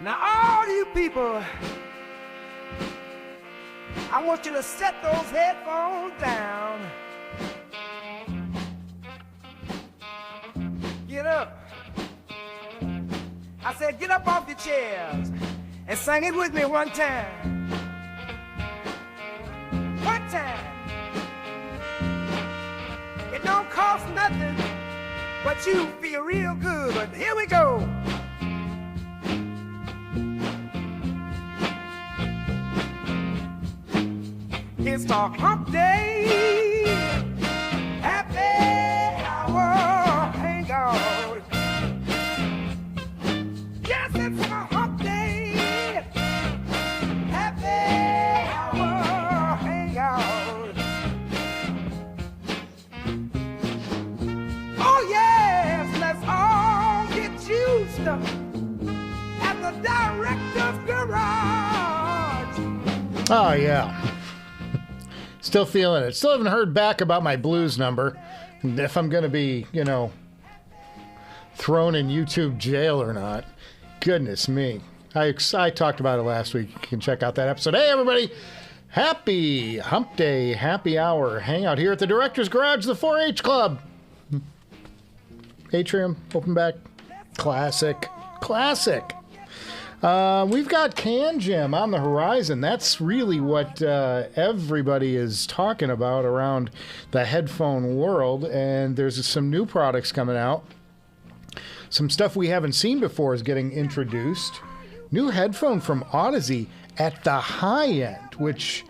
Now all you people, I want you to set those headphones down. Get up. I said get up off your chairs and sing it with me one time. One time. It don't cost nothing, but you feel real good. But here we go. It's the Humpday happy hour hangout. Yes, it's the Humpday happy hour hangout. Oh yes, let's all get used at the director's garage. Oh yeah. Still feeling it. Still haven't heard back about my blues number. If I'm going to be, you know, thrown in YouTube jail or not. Goodness me. I talked about it last week. You can check out that episode. Hey, everybody. Happy Hump Day, happy hour. Hangout here at the Director's Garage, the 4-H Club. Atrium, open back. Classic. Classic. We've got CanJam on the horizon. That's really what everybody is talking about around the headphone world. And there's some new products coming out. Some stuff we haven't seen before is getting introduced. New headphone from Audeze at the high end, which,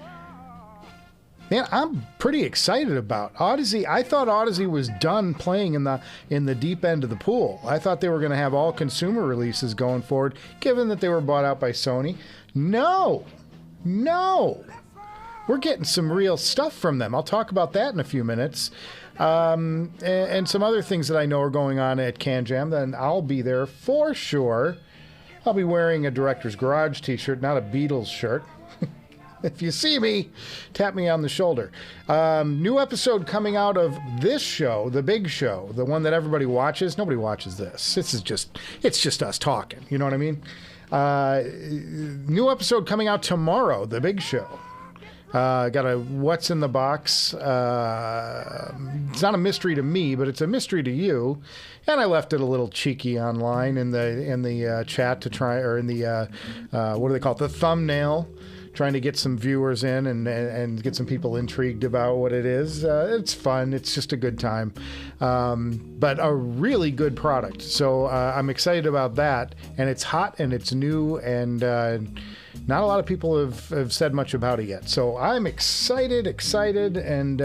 man, I'm pretty excited about. Audeze, I thought Audeze was done playing in the deep end of the pool. I thought they were going to have all consumer releases going forward, given that they were bought out by Sony. No. We're getting some real stuff from them. I'll talk about that in a few minutes. And some other things that I know are going on at CanJam. Then I'll be there for sure. I'll be wearing a Director's Garage t-shirt, not a Beatles shirt. If you see me, tap me on the shoulder. New episode coming out of this show, the big show, the one that everybody watches. Nobody watches this. It's just us talking. You know what I mean? New episode coming out tomorrow, the big show. Got a what's in the box. It's not a mystery to me, but it's a mystery to you. And I left it a little cheeky online in the chat to try, or in the what do they call it? The thumbnail. Trying to get some viewers in and get some people intrigued about what it is. It's fun. It's just a good time. But a really good product. So I'm excited about that. And it's hot and it's new and not a lot of people have said much about it yet. So I'm excited and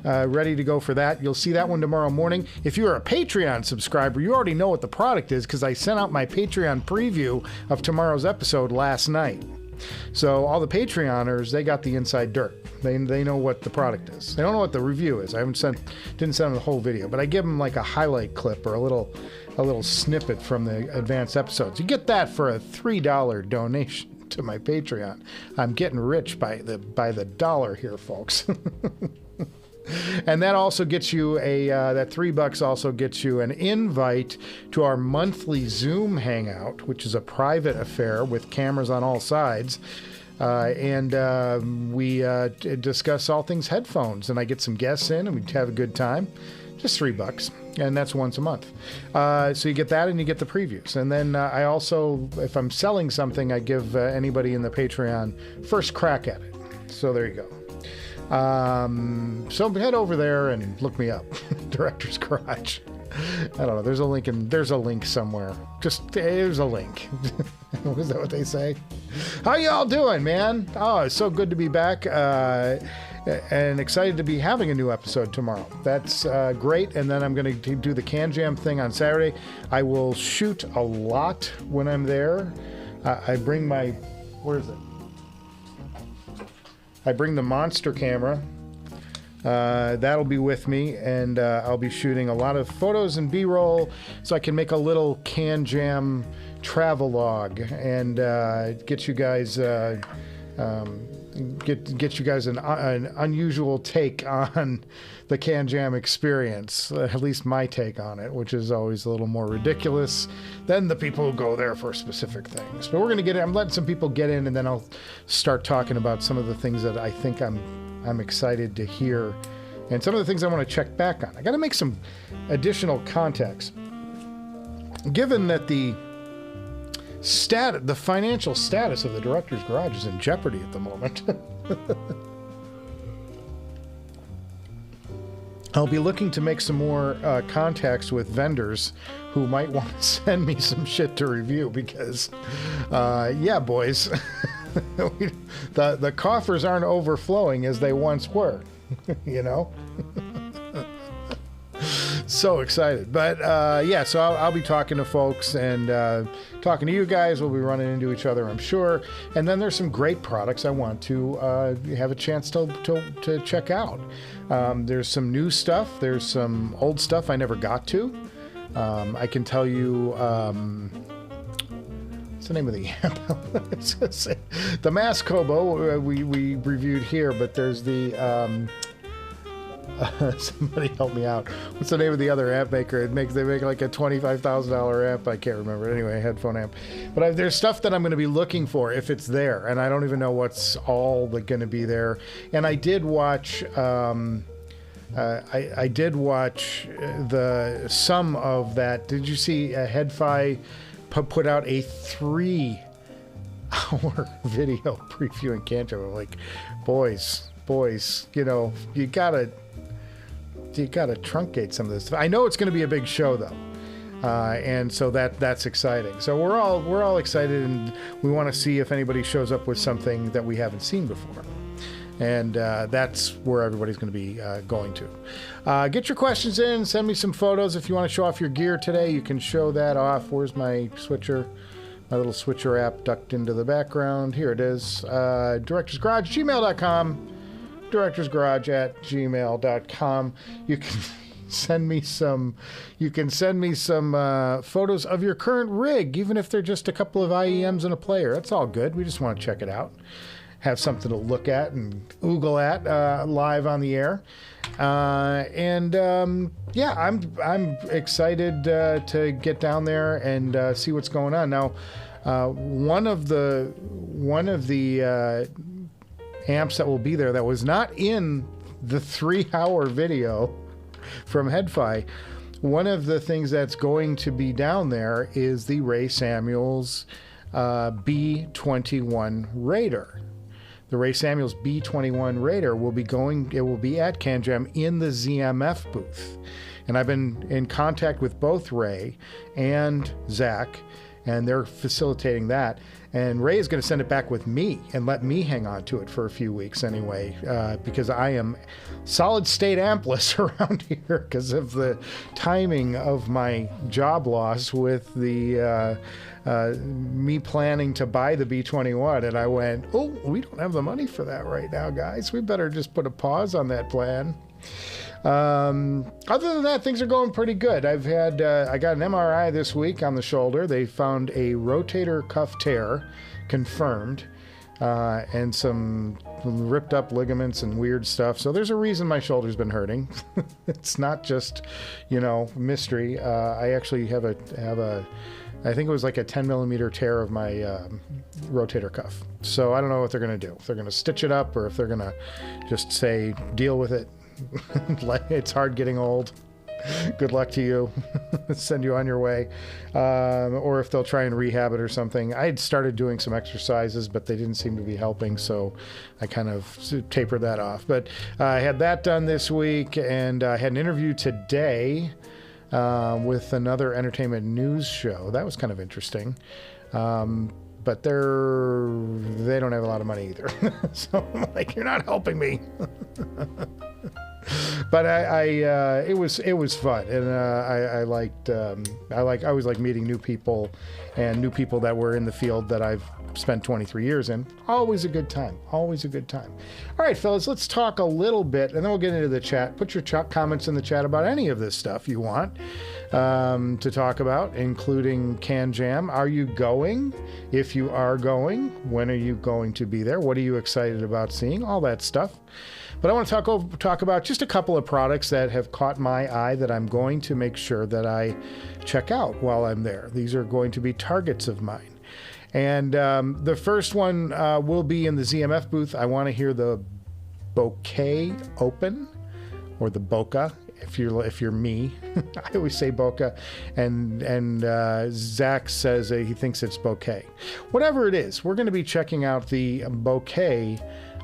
ready to go for that. You'll see that one tomorrow morning. If you're a Patreon subscriber, you already know what the product is because I sent out my Patreon preview of tomorrow's episode last night. So all the Patreoners, they got the inside dirt. They know what the product is. They don't know what the review is. I didn't send them the whole video, but I give them like a highlight clip or a little snippet from the advanced episodes. You get that for a $3 donation to my Patreon. I'm getting rich by the dollar here, folks. And that also gets you that $3 also gets you an invite to our monthly Zoom hangout, which is a private affair with cameras on all sides. And we discuss all things headphones, and I get some guests in and we have a good time. Just $3. And that's once a month. So you get that and you get the previews. And then I also, if I'm selling something, I give anybody in the Patreon first crack at it. So there you go. So head over there and look me up. Director's Garage. I don't know. There's a link somewhere. There's a link. Is that what they say? How y'all doing, man? Oh, it's so good to be back. And excited to be having a new episode tomorrow. That's great. And then I'm going to do the CanJam thing on Saturday. I will shoot a lot when I'm there. I bring my, where is it? I bring the monster camera. That'll be with me, and I'll be shooting a lot of photos and B-roll so I can make a little CanJam travelogue and get you guys get you guys an unusual take on the CanJam experience, at least my take on it, which is always a little more ridiculous than the people who go there for specific things. But we're going to get in. I'm letting some people get in, and then I'll start talking about some of the things that I think I'm excited to hear, and some of the things I want to check back on. I got to make some additional context. Given that the financial status of the Director's Garage is in jeopardy at the moment, I'll be looking to make some more contacts with vendors who might want to send me some shit to review because, yeah, boys, the coffers aren't overflowing as they once were, you know? So excited. But yeah, so I'll be talking to folks and talking to you guys. We'll be running into each other, I'm sure. And then there's some great products I want to have a chance to check out. There's some new stuff. There's some old stuff I never got to. I can tell you, what's the name of the amp? The Massdrop we reviewed here, but there's the... somebody help me out. What's the name of the other amp maker? They make like a $25,000 amp. I can't remember. Anyway, a headphone amp. But there's stuff that I'm going to be looking for if it's there, and I don't even know what's all going to be there. And I did watch. I did watch some of that. Did you see Head-Fi put out a 3-hour video previewing CanJam? I'm like, boys, you know, you gotta truncate some of this stuff. I know it's going to be a big show though, and so that's exciting. So we're all excited, and we want to see if anybody shows up with something that we haven't seen before, and that's where everybody's going to be going to. Get your questions in. Send me some photos if you want to show off your gear today. You can show that off. Where's my switcher? My little switcher app ducked into the background. Here it is. directorsgarage@gmail.com. directorsgarage@gmail.com. You can send me some photos of your current rig, even if they're just a couple of IEMs and a player. That's all good. We just want to check it out, have something to look at and oogle at live on the air. Yeah, I'm excited to get down there and see what's going on. Now, one of the amps that will be there that was not in the 3-hour video from Head-Fi, one of the things that's going to be down there is the Ray Samuels B21 Raider. The Ray Samuels B21 Raider will be at CanJam in the ZMF booth. And I've been in contact with both Ray and Zach, and they're facilitating that. And Ray is going to send it back with me and let me hang on to it for a few weeks anyway, because I am solid state ampless around here because of the timing of my job loss with the me planning to buy the B21. And I went, oh, we don't have the money for that right now, guys. We better just put a pause on that plan. Other than that, things are going pretty good. I got an MRI this week on the shoulder. They found a rotator cuff tear confirmed, and some ripped up ligaments and weird stuff. So there's a reason my shoulder's been hurting. It's not just, mystery. I actually have I think it was like a 10 millimeter tear of my rotator cuff. So I don't know what they're going to do. If they're going to stitch it up or if they're going to just say, deal with it. It's hard getting old. Good luck to you. Send you on your way. Or if they'll try and rehab it or something. I had started doing some exercises, but they didn't seem to be helping, so I kind of tapered that off. But I had that done this week, and I had an interview today with another entertainment news show. That was kind of interesting. But they don't have a lot of money either. So I'm like, you're not helping me. But it was fun, and I always like meeting new people, and new people that were in the field that I've spent 23 years in. Always a good time. Always a good time. All right, fellas, let's talk a little bit, and then we'll get into the chat. Put your comments in the chat about any of this stuff you want to talk about, including CanJam. Are you going? If you are going, when are you going to be there? What are you excited about seeing? All that stuff. But I want to talk about just a couple of products that have caught my eye that I'm going to make sure that I check out while I'm there. These are going to be targets of mine. And the first one will be in the ZMF booth. I want to hear the Bokeh Open, or the Bokeh, if you're me. I always say Bokeh, and Zach says he thinks it's Bokeh. Whatever it is, we're going to be checking out the Bokeh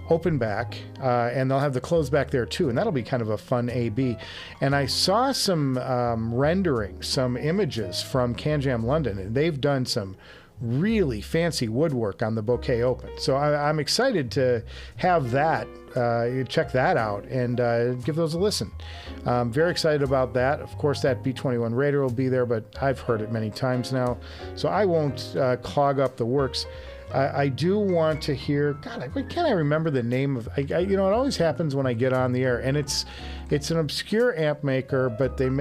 open back, and they'll have the closed back there too, and that'll be kind of a fun A/B. And I saw some rendering, some images from CanJam London, and they've done some really fancy woodwork on the Bokeh Open. So I'm excited to have that, check that out, and give those a listen. I'm very excited about that. Of course, that B21 Raider will be there, but I've heard it many times now, so I won't clog up the works. I do want to hear, God, why can't I remember the name of, it always happens when I get on the air, and it's an obscure amp maker, but there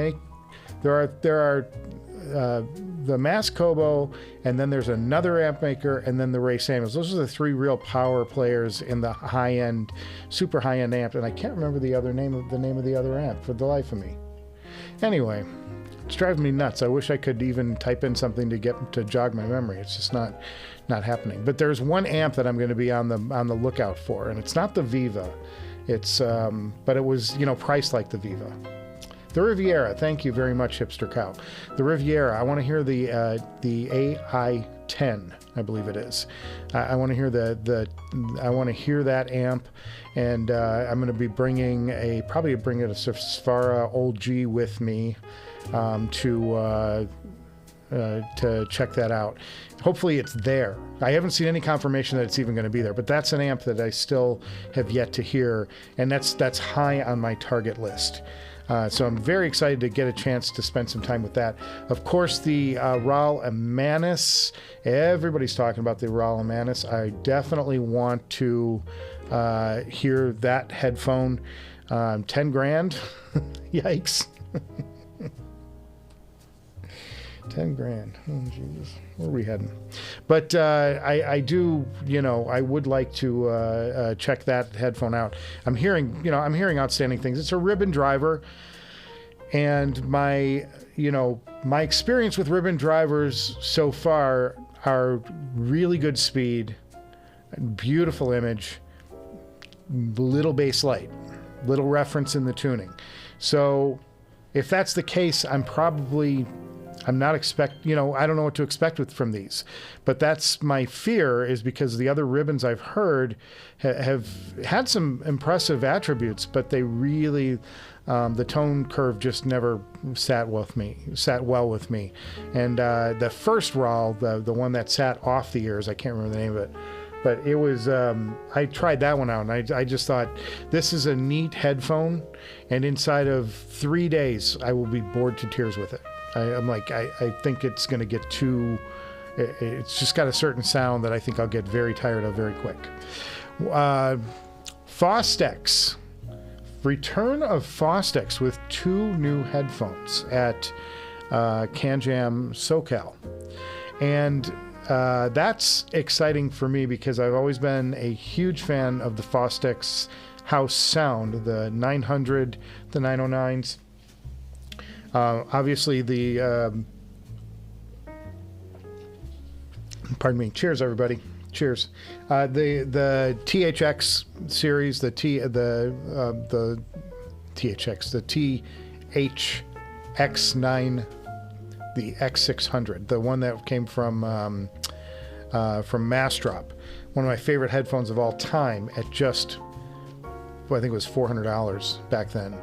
are the Mass Kobo, and then there's another amp maker, and then the Ray Samuels. Those are the three real power players in the high-end, super high-end amp, and I can't remember the name of the other amp for the life of me. Anyway, it's driving me nuts. I wish I could even type in something to jog my memory. It's just not happening. But there's one amp that I'm going to be on the lookout for, and it's not the Viva. It's but it was priced like the Viva. The Riviera. Thank you very much, Hipster Cow. The Riviera. I want to hear the AI-10. I believe it is. I want to hear I want to hear that amp, and I'm going to be bringing a Safara Old G with me to check that out. Hopefully it's there. I haven't seen any confirmation that it's even going to be there, but that's an amp that I still have yet to hear, and that's high on my target list. So I'm very excited to get a chance to spend some time with that. Of course, the Raal Manus. Everybody's talking about the Raal Manus. I definitely want to hear that headphone. 10 grand. Yikes. 10 grand. Oh, Jesus. Where are we heading? But I do, I would like to check that headphone out. I'm hearing outstanding things. It's a ribbon driver, and my experience with ribbon drivers so far are really good speed, beautiful image, little bass light, little reference in the tuning. So if that's the case, I don't know what to expect from these, but that's my fear, is because the other ribbons I've heard have had some impressive attributes, but they really, the tone curve just never sat well with me. And the first Raal, the one that sat off the ears, I can't remember the name of it, but it was, I tried that one out, and I just thought, this is a neat headphone, and inside of 3 days, I will be bored to tears with it. I think it's going to get it's just got a certain sound that I think I'll get very tired of very quick. Fostex. Return of Fostex with 2 new headphones at CanJam SoCal. And that's exciting for me because I've always been a huge fan of the Fostex house sound, the 900, the 909s. Obviously pardon me. Cheers, everybody. Cheers. The TH-X series, the TH-X, the TH-X9, the X600, the one that came from Massdrop. One of my favorite headphones of all time at just, I think it was $400 back then.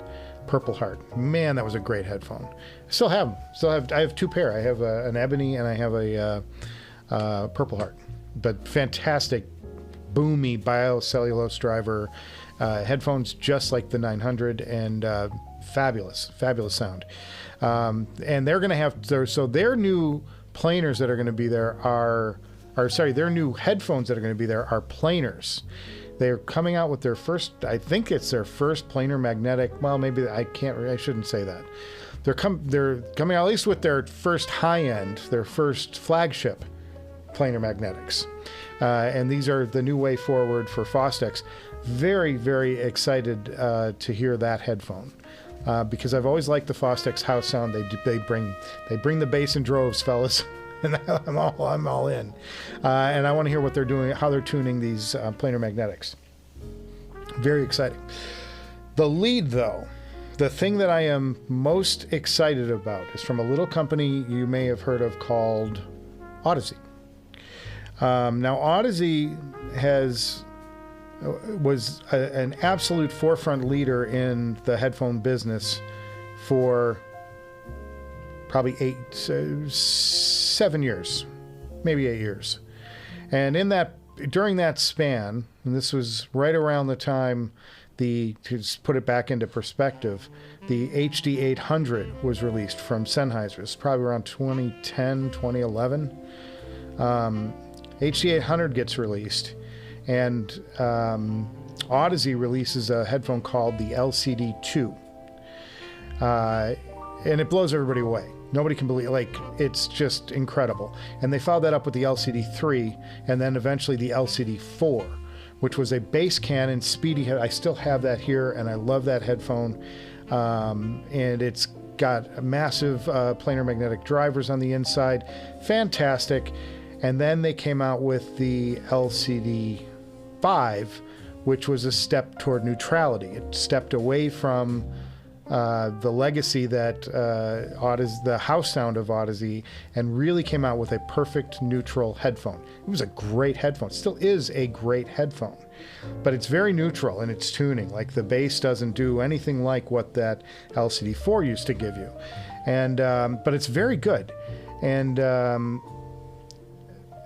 Purple Heart. Man, that was a great headphone. I still have them. I have 2 pair. I have an Ebony and I have a Purple Heart. But fantastic, boomy biocellulose driver headphones, just like the 900, and fabulous sound. And they're going to have their new planers that are going to be there are their new headphones that are going to be there are planars. They're coming out with their first, I think it's their first planar magnetic. Well, maybe I shouldn't say that. They're coming out at least with their first high-end, their first flagship planar magnetics. And these are the new way forward for Fostex. Very, very excited to hear that headphone. Because I've always liked the Fostex house sound. They bring the bass in droves, fellas. And I'm all in. And I want to hear what they're doing, how they're tuning these planar magnetics. Very exciting. The lead, though, the thing that I am most excited about is from a little company you may have heard of called Audeze. Now, Audeze was an absolute forefront leader in the headphone business for probably 7 years, maybe 8 years. And during that span, and this was right around the time to put it back into perspective, the HD-800 was released from Sennheiser. It's probably around 2010, 2011. HD-800 gets released, and Audeze releases a headphone called the LCD-2. And it blows everybody away. Nobody can believe, it's just incredible. And they followed that up with the LCD-3, and then eventually the LCD-4, which was a bass cannon speedy head. I still have that here, and I love that headphone. And it's got massive planar magnetic drivers on the inside. Fantastic. And then they came out with the LCD-5, which was a step toward neutrality. It stepped away from the legacy that Audeze, the house sound of Audeze, and really came out with a perfect neutral headphone. It was a great headphone. It still is a great headphone, but it's very neutral in its tuning. Like, the bass doesn't do anything like what that LCD-4 used to give you, and but it's very good.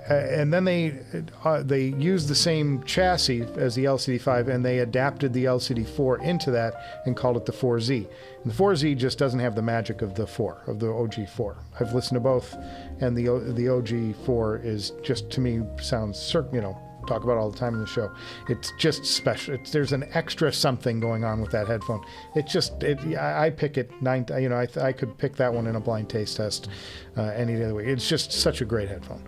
And then they used the same chassis as the LCD-5, and they adapted the LCD-4 into that and called it the 4Z. And the 4Z just doesn't have the magic of the OG4. I've listened to both, and the OG4 is just, to me, sounds, talk about it all the time in the show. It's just special. There's an extra something going on with that headphone. I pick it I could pick that one in a blind taste test any other way. It's just such a great headphone.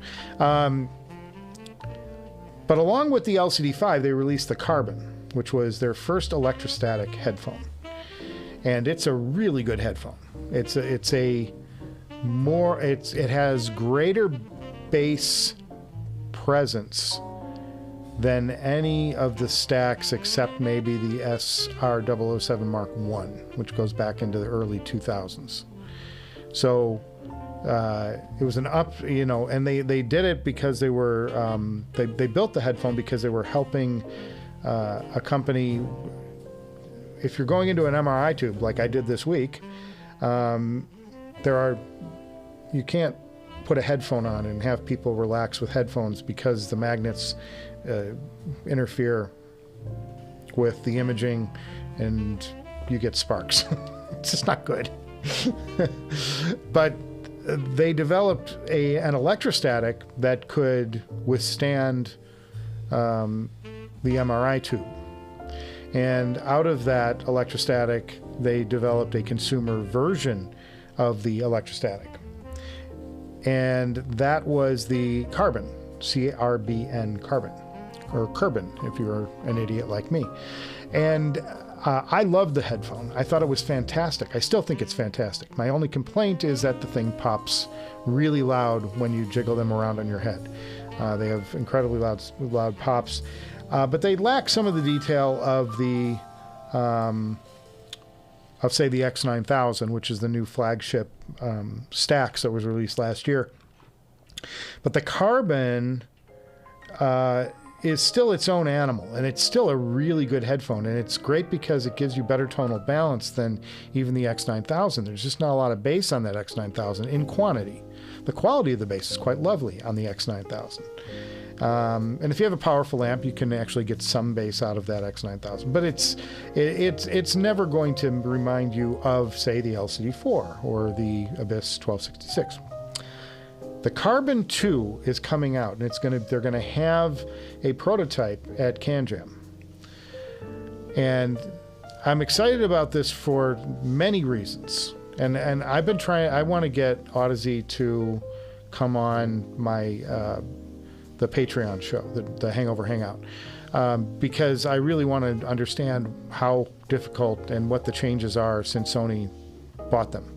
But along with the LCD-5, they released the Carbon, which was their first electrostatic headphone, and it's a really good headphone. It has greater bass presence than any of the stacks except maybe the SR007 Mark I, which goes back into the early 2000s. So it was an and they did it because they were, they built the headphone because they were helping a company. If you're going into an MRI tube like I did this week, you can't put a headphone on and have people relax with headphones because the magnets interfere with the imaging and you get sparks. It's just not good. But they developed an electrostatic that could withstand the MRI tube. And out of that electrostatic, they developed a consumer version of the electrostatic. And that was the Carbon, CRBN Carbon, or Carbon, if you're an idiot like me. And I loved the headphone. I thought it was fantastic. I still think it's fantastic. My only complaint is that the thing pops really loud when you jiggle them around on your head. They have incredibly loud pops, but they lack some of the detail of the, say, the X9000, which is the new flagship Stax that was released last year. But the Carbon is still its own animal, and it's still a really good headphone, and it's great because it gives you better tonal balance than even the X9000. There's just not a lot of bass on that X9000 in quantity. The quality of the bass is quite lovely on the X9000. And if you have a powerful amp, you can actually get some bass out of that X9000. But it's never going to remind you of, say, the LCD-4 or the Abyss 1266. The Carbon 2 is coming out, and they're gonna have a prototype at CanJam. And I'm excited about this for many reasons. And I've been trying, I want to get Audeze to come on my the Patreon show, the Hangover Hangout, because I really want to understand how difficult and what the changes are since Sony bought them,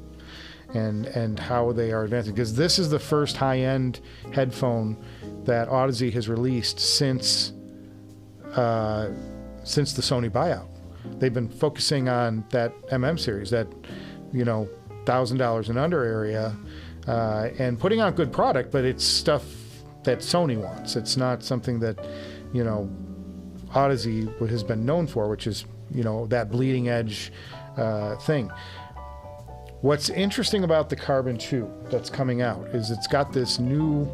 and how they are advancing. Because this is the first high-end headphone that Audeze has released since the Sony buyout. They've been focusing on that MM series, that $1,000 and under area, and putting out good product, but it's stuff that Sony wants. It's not something that, Audeze has been known for, which is, that bleeding edge thing. What's interesting about the Carbon 2 that's coming out is it's got this new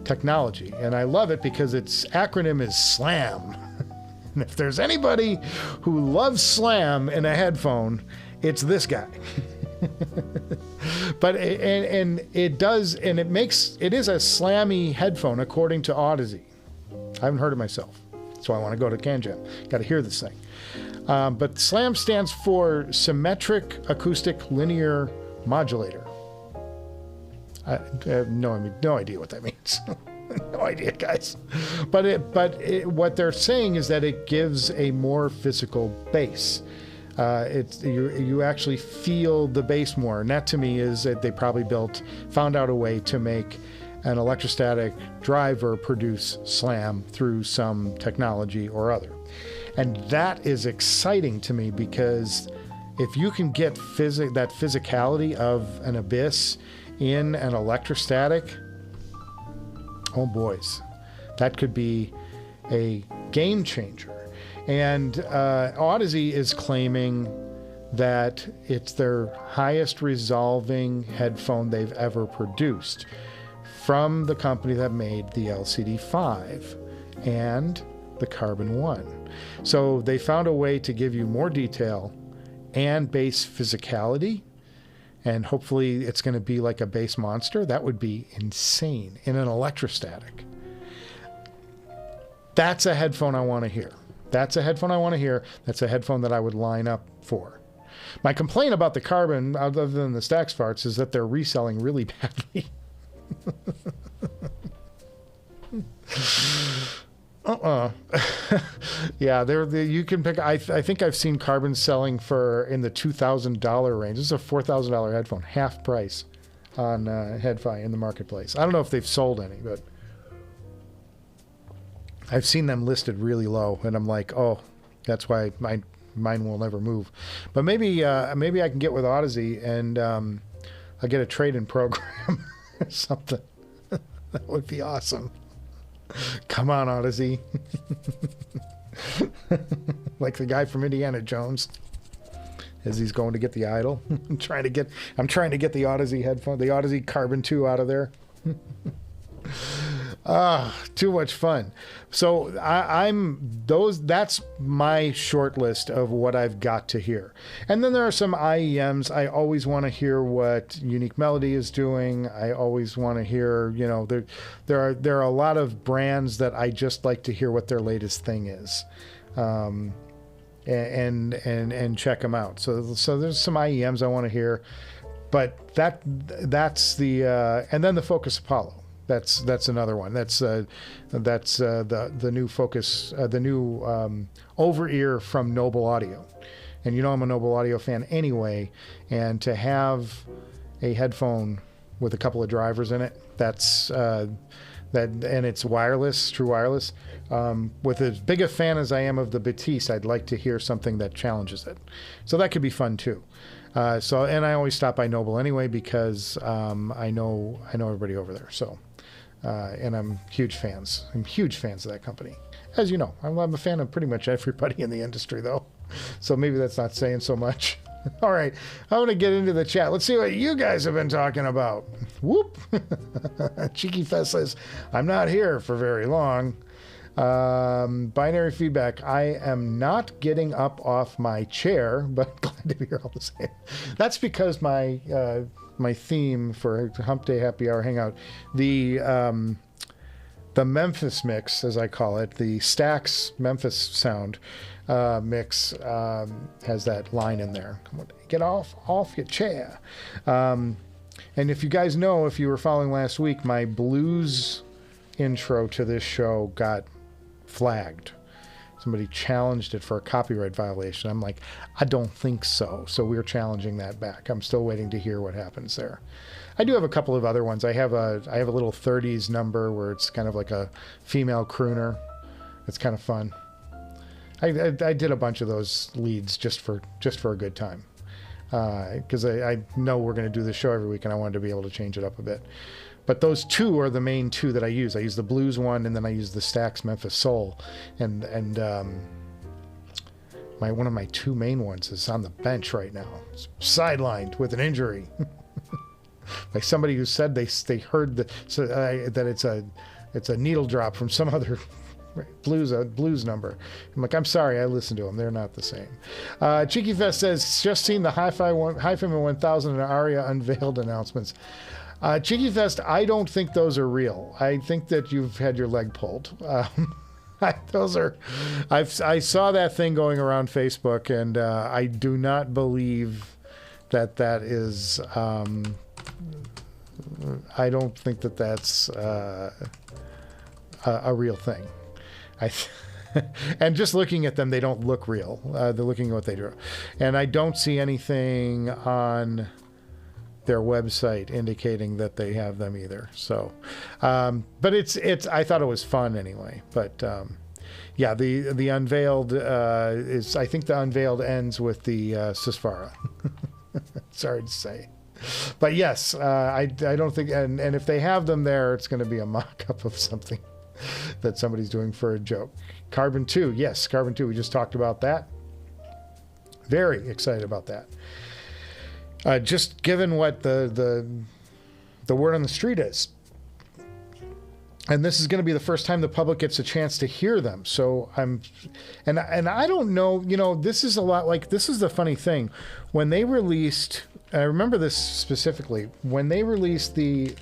technology, and I love it because its acronym is SLAM. And if there's anybody who loves SLAM in a headphone, it's this guy. But it is a slammy headphone according to Audeze. I haven't heard it myself, so I want to go to CanJam. Got to hear this thing. But SLAM stands for Symmetric Acoustic Linear Modulator. I have no idea what that means. No idea, guys. But what they're saying is that it gives a more physical bass. You actually feel the bass more, and that to me is that they probably found out a way to make an electrostatic driver produce slam through some technology or other. And that is exciting to me, because if you can get that physicality of an Abyss in an electrostatic, oh boys, that could be a game changer. And Audeze is claiming that it's their highest resolving headphone they've ever produced, from the company that made the LCD-5 and the Carbon 1. So they found a way to give you more detail and bass physicality, and hopefully it's going to be like a bass monster. That would be insane in an electrostatic. That's a headphone I want to hear. That's a headphone I want to hear. That's a headphone that I would line up for. My complaint about the Carbon, other than the Stax farts, is that they're reselling really badly. Yeah, you can pick. I think I've seen Carbon selling in the $2,000 range. This is a $4,000 headphone, half price on HeadFi in the marketplace. I don't know if they've sold any, but I've seen them listed really low, and I'm like, oh, that's why mine will never move. But maybe I can get with Audeze, and I'll get a trade-in program or something. That would be awesome. Come on, Audeze. Like the guy from Indiana Jones, as he's going to get the idol. I'm trying to get the Audeze headphone, the Audeze Carbon 2 out of there. Too much fun. So that's my short list of what I've got to hear. And then there are some IEMs. I always want to hear what Unique Melody is doing. I always want to hear, there are a lot of brands that I just like to hear what their latest thing is. And check them out. So there's some IEMs I want to hear, but that's the and then the FoKus Apollo. That's another one. That's the new FoKus, the new over ear from Noble Audio, and I'm a Noble Audio fan anyway. And to have a headphone with a couple of drivers in it, and it's wireless, true wireless. With as big a fan as I am of the Batiste, I'd like to hear something that challenges it. So that could be fun too. And I always stop by Noble anyway because I know everybody over there. So. And I'm huge fans. I'm huge fans of that company. As you know, I'm a fan of pretty much everybody in the industry, though. So maybe that's not saying so much. All right, I'm going to get into the chat. Let's see what you guys have been talking about. Whoop. Cheeky Fest says, I'm not here for very long. Binary feedback. I am not getting up off my chair, but glad to be here all the same. That's because my my theme for Humpday Happy Hour Hangout. The Memphis mix, as I call it, the Stax Memphis sound mix has that line in there. Get off your chair. And if you guys know, if you were following last week, my blues intro to this show got flagged. Somebody challenged it for a copyright violation. I'm like, I don't think so. So we're challenging that back. I'm still waiting to hear what happens there. I do have a couple of other ones. I have a little 30s number where it's kind of like a female crooner. It's kind of fun. I did a bunch of those leads just for a good time. Because I know we're going to do this show every week and I wanted to be able to change it up a bit. But those two are the main two that I use. I use the blues one, and then I use the Stax Memphis Soul. And one of my two main ones is on the bench right now, it's sidelined with an injury. Like somebody who said they heard that it's a needle drop from some other blues number. I'm like, I'm sorry, I listened to them. They're not the same. Cheeky Fest says, just seen the HiFiman 1000 and Aria Unveiled announcements. Cheeky Fest, I don't think those are real. I think that you've had your leg pulled. Those are, I saw that thing going around Facebook, and I do not believe that is, I don't think that that's a real thing. And just looking at them, they don't look real. They're looking at what they do. And I don't see anything on their website indicating that they have them either. So, but it's I thought it was fun anyway. But yeah, the Unveiled is, I think the Unveiled ends with the Sapphire. Sorry to say. But yes, I don't think, and if they have them there, it's going to be a mock-up of something that somebody's doing for a joke. Carbon 2, yes, Carbon 2, we just talked about that. Very excited about that. Just given what the word on the street is. And this is going to be the first time the public gets a chance to hear them. So and I don't know, this is a lot like, this is the funny thing. When they released, I remember this specifically, when they released the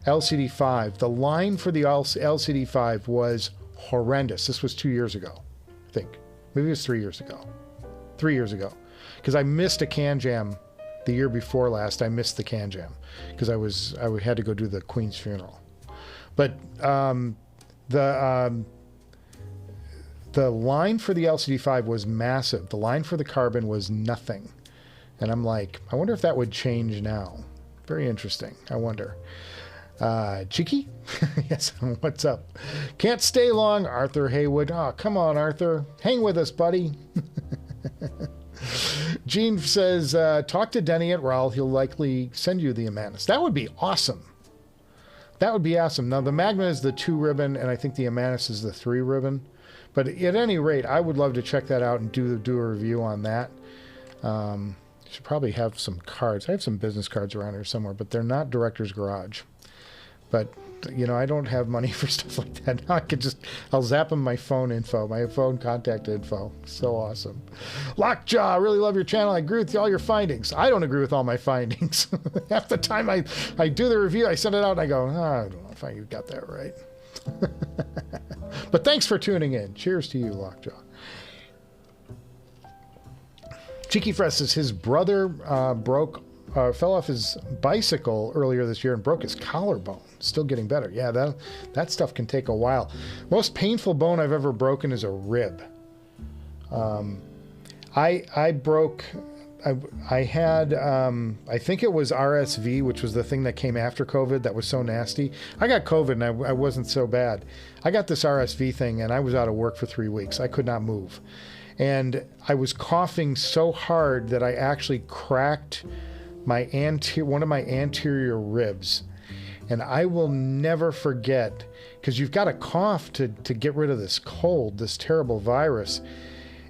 LCD-5, the line for the LCD-5 was horrendous. This was 2 years ago, I think. Maybe it was 3 years ago. 3 years ago. Because I missed a CanJam the year before last. I missed the CanJam because I had to go do the Queen's funeral. But the line for the LCD-5 was massive. The line for the Carbon was nothing. And I'm like, I wonder if that would change now. Very interesting. I wonder. Cheeky? Yes, what's up? Can't stay long, Arthur Haywood. Oh, come on, Arthur. Hang with us, buddy. Gene says, talk to Denny at Rawl. He'll likely send you the Amanus. That would be awesome. That would be awesome. Now, the Magna is the 2-ribbon, and I think the Amanus is the 3-ribbon. But at any rate, I would love to check that out and do a review on that. Should probably have some cards. I have some business cards around here somewhere, but they're not Director's Garage. But, I don't have money for stuff like that. Now I'll zap them my phone info, my phone contact info. So awesome. Lockjaw, I really love your channel. I agree with all your findings. I don't agree with all my findings. Half the time I do the review, I send it out and I go, I don't know if you got that right. But thanks for tuning in. Cheers to you, Lockjaw. Cheeky Fresh says his brother fell off his bicycle earlier this year and broke his collarbone. Still getting better. Yeah, that stuff can take a while. Most painful bone I've ever broken is a rib. I had, I think it was RSV, which was the thing that came after COVID that was so nasty. I got COVID and I wasn't so bad. I got this RSV thing and I was out of work for 3 weeks. I could not move. And I was coughing so hard that I actually cracked one of my anterior ribs. And I will never forget, because you've got to cough to get rid of this cold, this terrible virus.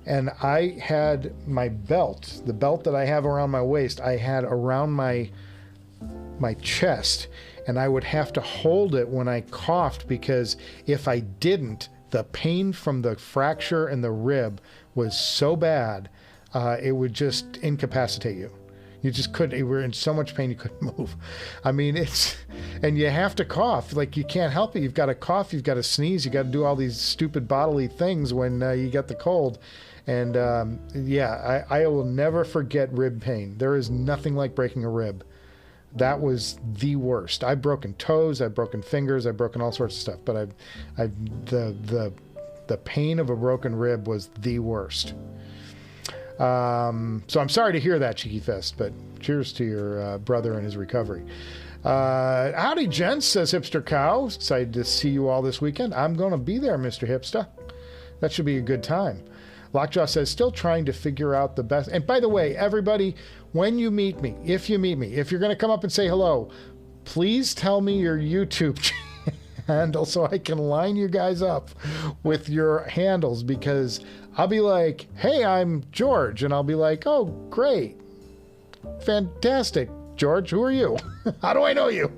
And I had my belt, the belt that I have around my waist, I had around my chest, and I would have to hold it when I coughed, because if I didn't, the pain from the fracture in the rib was so bad, it would just incapacitate you. You just couldn't. You were in so much pain you couldn't move. I mean, and you have to cough. Like, you can't help it. You've got to cough. You've got to sneeze. You got to do all these stupid bodily things when you get the cold. And I will never forget rib pain. There is nothing like breaking a rib. That was the worst. I've broken toes. I've broken fingers. I've broken all sorts of stuff. But the pain of a broken rib was the worst. So I'm sorry to hear that, Cheeky Fest, but cheers to your brother and his recovery. Howdy, gents, says Hipster Cow. Excited to see you all this weekend. I'm going to be there, Mr. Hipster. That should be a good time. Lockjaw says, still trying to figure out the best. And by the way, everybody, when you meet me, if you're going to come up and say hello, please tell me your YouTube handle so I can line you guys up with your handles, because I'll be like, hey, I'm George. And I'll be like, oh, great. Fantastic. George, who are you? How do I know you?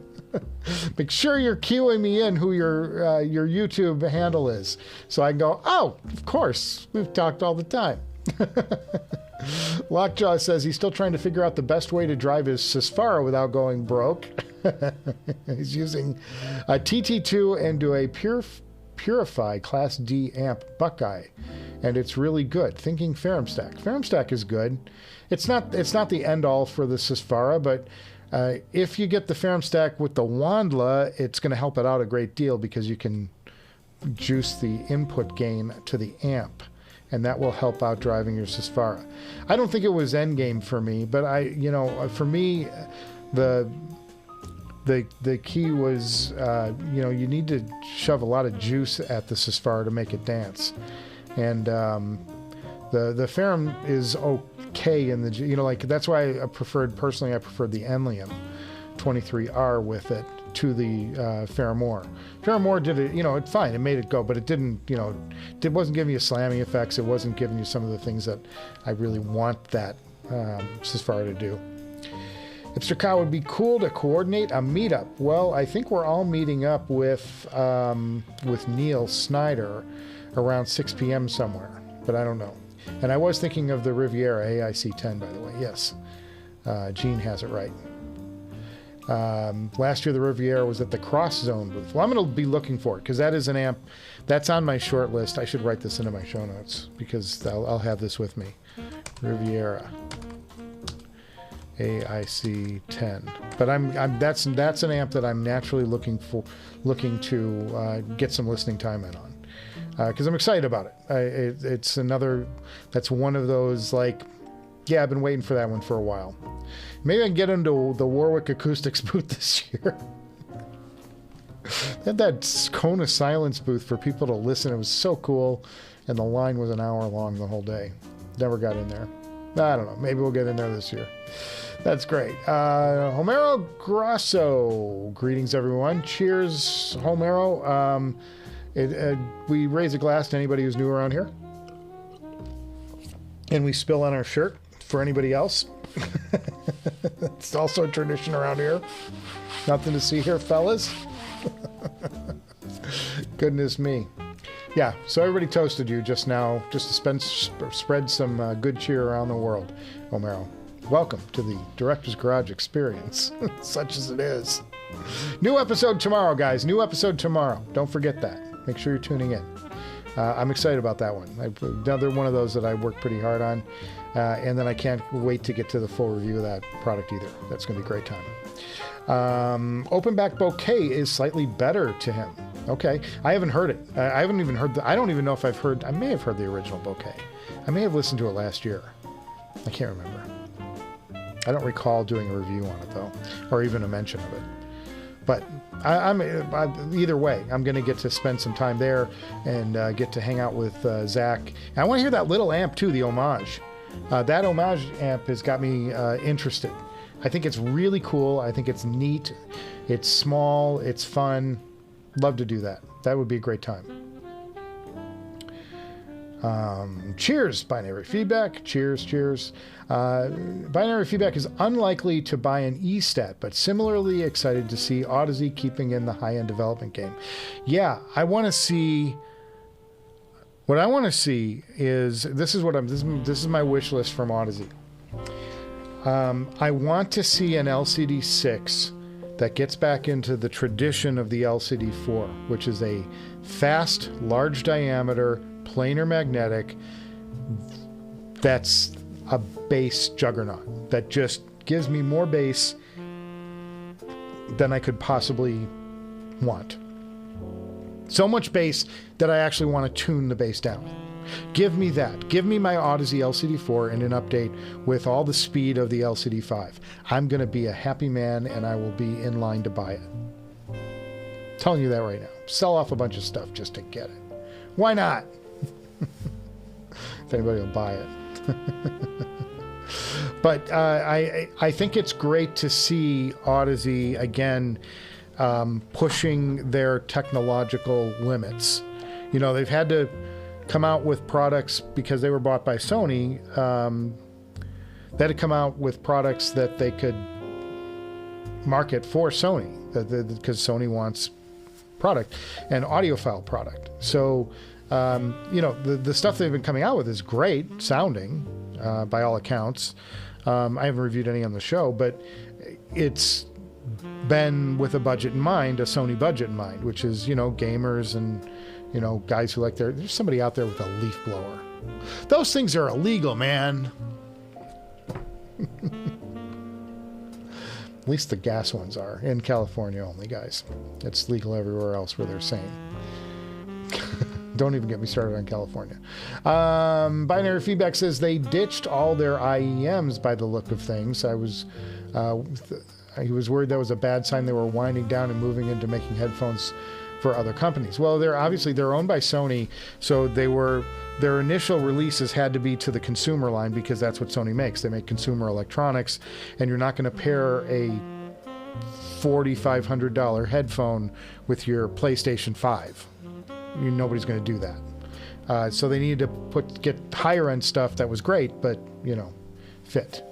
Make sure you're cueing me in who your YouTube handle is. So I can go, oh, of course. We've talked all the time. Lockjaw says he's still trying to figure out the best way to drive his Sesfara without going broke. He's using a TT2 into a Purify Class D amp Buckeye, and it's really good. Thinking Ferrum-Stack. Ferrum-Stack is good. It's not the end all for the Sesfara, but if you get the Ferrum-Stack with the Wandla, it's going to help it out a great deal, because you can juice the input gain to the amp, and that will help out driving your Sesfara. I don't think it was endgame for me, but for me, the key was, you need to shove a lot of juice at the Sesfara to make it dance. And the Ferrum is okay in the, that's why I preferred the Enlium 23R with it to the Ferrum-Or. Ferrum-Or did it, it's fine. It made it go, but it didn't, it wasn't giving you slamming effects. It wasn't giving you some of the things that I really want that Sesfara to do. Hipster Cow, would be cool to coordinate a meetup. Well, I think we're all meeting up with Neil Snyder around 6 p.m. somewhere, but I don't know. And I was thinking of the Riviera AIC-10, by the way. Yes, Gene has it right. Last year, the Riviera was at the Cross Zone booth. Well, I'm going to be looking for it, because that is an amp that's on my short list. I should write this into my show notes, because I'll have this with me. Riviera AIC-10, but that's an amp that I'm naturally looking to get some listening time in on, because I'm excited about it. It's another, that's one of those, like, yeah, I've been waiting for that one for a while. Maybe I can get into the Warwick Acoustics booth this year. They had that Cone of Silence booth for people to listen. It was so cool, and the line was an hour long the whole day. Never got in there. I don't know. Maybe we'll get in there this year. That's great. Homero Grosso. Greetings, everyone. Cheers, Homero. We raise a glass to anybody who's new around here. And we spill on our shirt for anybody else. It's also a tradition around here. Nothing to see here, fellas. Goodness me. Yeah, so everybody toasted you just now, just to spread some good cheer around the world, Homero. Welcome to the Director's Garage experience, such as it is. New episode tomorrow, guys. New episode tomorrow. Don't forget that. Make sure you're tuning in. I'm excited about that one. Another one of those that I worked pretty hard on, and then I can't wait to get to the full review of that product either. That's going to be a great time. Open back bouquet is slightly better to him. Okay, I haven't heard it. I haven't even heard I don't even know if I've heard. I may have heard the original bouquet. I may have listened to it last year. I can't remember. I don't recall doing a review on it though, or even a mention of it. But I'm either way, I'm going to get to spend some time there and get to hang out with Zach. And I want to hear that little amp too, the Homage. That Homage amp has got me interested. I think it's really cool. I think it's neat. It's small. It's fun. Love to do that. That would be a great time. Cheers, Binary Feedback. Cheers, cheers. Binary Feedback is unlikely to buy an E-Stat, but similarly excited to see Audeze keeping in the high-end development game. Yeah, I want to see... What I want to see is... This is my wish list from Audeze. I want to see an LCD6 that gets back into the tradition of the LCD-4, which is a fast, large diameter, planar magnetic that's a bass juggernaut that just gives me more bass than I could possibly want. So much bass that I actually want to tune the bass down. Give me that. Give me my Audeze LCD-4 and an update with all the speed of the LCD-5. I'm going to be a happy man, and I will be in line to buy it. I'm telling you that right now. Sell off a bunch of stuff just to get it. Why not? If anybody will buy it. But I think it's great to see Audeze again pushing their technological limits. You know, they've had to come out with products because they were bought by Sony. They had to come out with products that they could market for Sony, because Sony wants product and audiophile product. So, you know, the stuff they've been coming out with is great sounding, by all accounts. I haven't reviewed any on the show, but it's been with a budget in mind, a Sony budget in mind, which is, you know, gamers and, you know, guys who like there's somebody out there with a leaf blower. Those things are illegal, man. At least the gas ones are, in California only, guys. It's legal everywhere else where they're sane. Don't even get me started on California. Binary Feedback says they ditched all their IEMs by the look of things. He was worried that was a bad sign they were winding down and moving into making headphones for other companies. Well, they're owned by Sony, so their initial releases had to be to the consumer line because that's what Sony makes. They make consumer electronics, and you're not going to pair a $4,500 headphone with your PlayStation 5. Nobody's going to do that. So they needed to get higher end stuff that was great, but, you know, fit.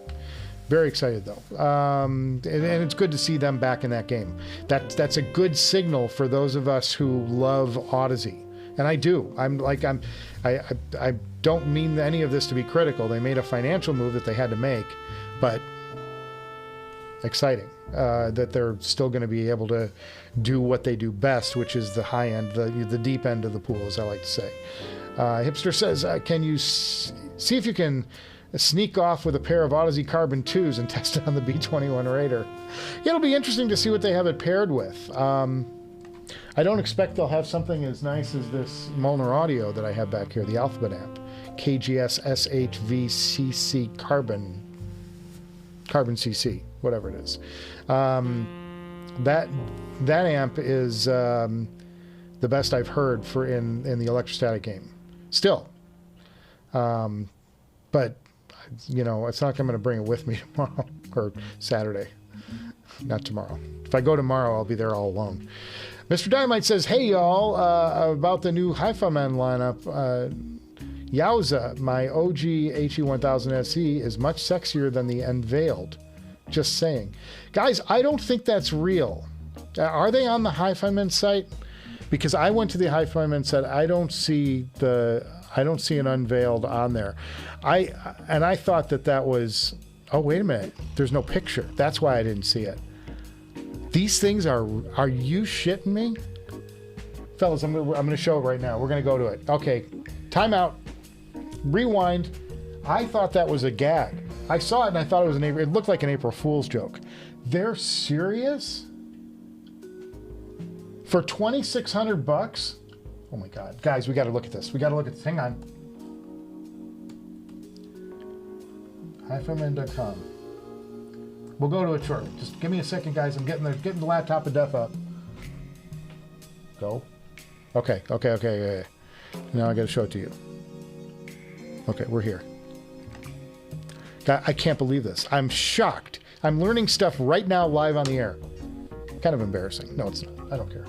Very excited though, and it's good to see them back in that game. That's a good signal for those of us who love Audeze, and I do. I don't mean any of this to be critical. They made a financial move that they had to make, but exciting that they're still going to be able to do what they do best, which is the high end, the deep end of the pool, as I like to say. Hipster says, can you see if you can sneak off with a pair of Audeze Carbon 2s and test it on the B21 Raider? Yeah, it'll be interesting to see what they have it paired with. I don't expect they'll have something as nice as this Molnar Audio that I have back here, the Alphabet amp. KGS SHVCC Carbon CC, whatever it is. That amp is the best I've heard for in the electrostatic game. Still. But, you know, it's not like I'm going to bring it with me tomorrow or Saturday. Not tomorrow. If I go tomorrow, I'll be there all alone. Mr. Dynamite says, hey, y'all, about the new HiFiman lineup. Yowza, my OG HE-1000 SE is much sexier than the Unveiled. Just saying. Guys, I don't think that's real. Are they on the HiFiman site? Because I went to the HiFiman site. I don't see an Unveiled on there. I thought that was, oh, wait a minute. There's no picture. That's why I didn't see it. These things are you shitting me? Fellas, I'm going to show it right now. We're going to go to it. Okay, time out. Rewind. I thought that was a gag. I saw it and I thought it was it looked like an April Fool's joke. They're serious? For $2,600? Oh my God. Guys, we got to look at this. Hang on. HiFiman.com. We'll go to it shortly. Just give me a second, guys. I'm getting the laptop of death up. Go. Okay. Now I got to show it to you. Okay, we're here. God, I can't believe this. I'm shocked. I'm learning stuff right now live on the air. Kind of embarrassing. No, it's not. I don't care.